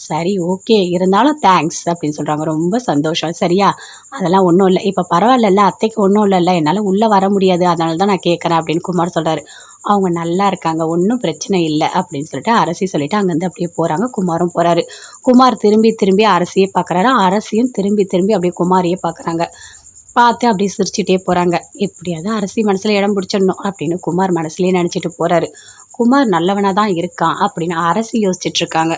சரி ஓகே, இருந்தாலும் தேங்க்ஸ் அப்படின்னு சொல்கிறாங்க. ரொம்ப சந்தோஷம் சரியா, அதெல்லாம் ஒன்றும் இல்லை, இப்போ பரவாயில்லல்ல, அத்தைக்கு ஒன்றும் இல்லைல்ல, என்னால் உள்ளே வர முடியாது அதனால தான் நான் கேட்குறேன் அப்படின்னு குமார் சொல்கிறாரு. அவங்க நல்லா இருக்காங்க, ஒன்றும் பிரச்சனை இல்லை அப்படின்னு சொல்லிட்டு அரசி சொல்லிவிட்டு அங்கேருந்து அப்படியே போகிறாங்க. குமாரும் போகிறாரு. குமார் திரும்பி திரும்பி அரசியே பார்க்குறாரு, அரசியும் திரும்பி திரும்பி அப்படியே குமாரையே பார்க்குறாங்க. பார்த்து அப்படியே சிரிச்சுட்டே போகிறாங்க. எப்படியாவது அரசி மனசில் இடம் பிடிச்சிடணும் அப்படின்னு குமார் மனசுலேயே நினச்சிட்டு போகிறாரு. குமார் நல்லவனாக தான் இருக்கான் அப்படின்னு அரசி யோசிச்சுட்டு இருக்காங்க.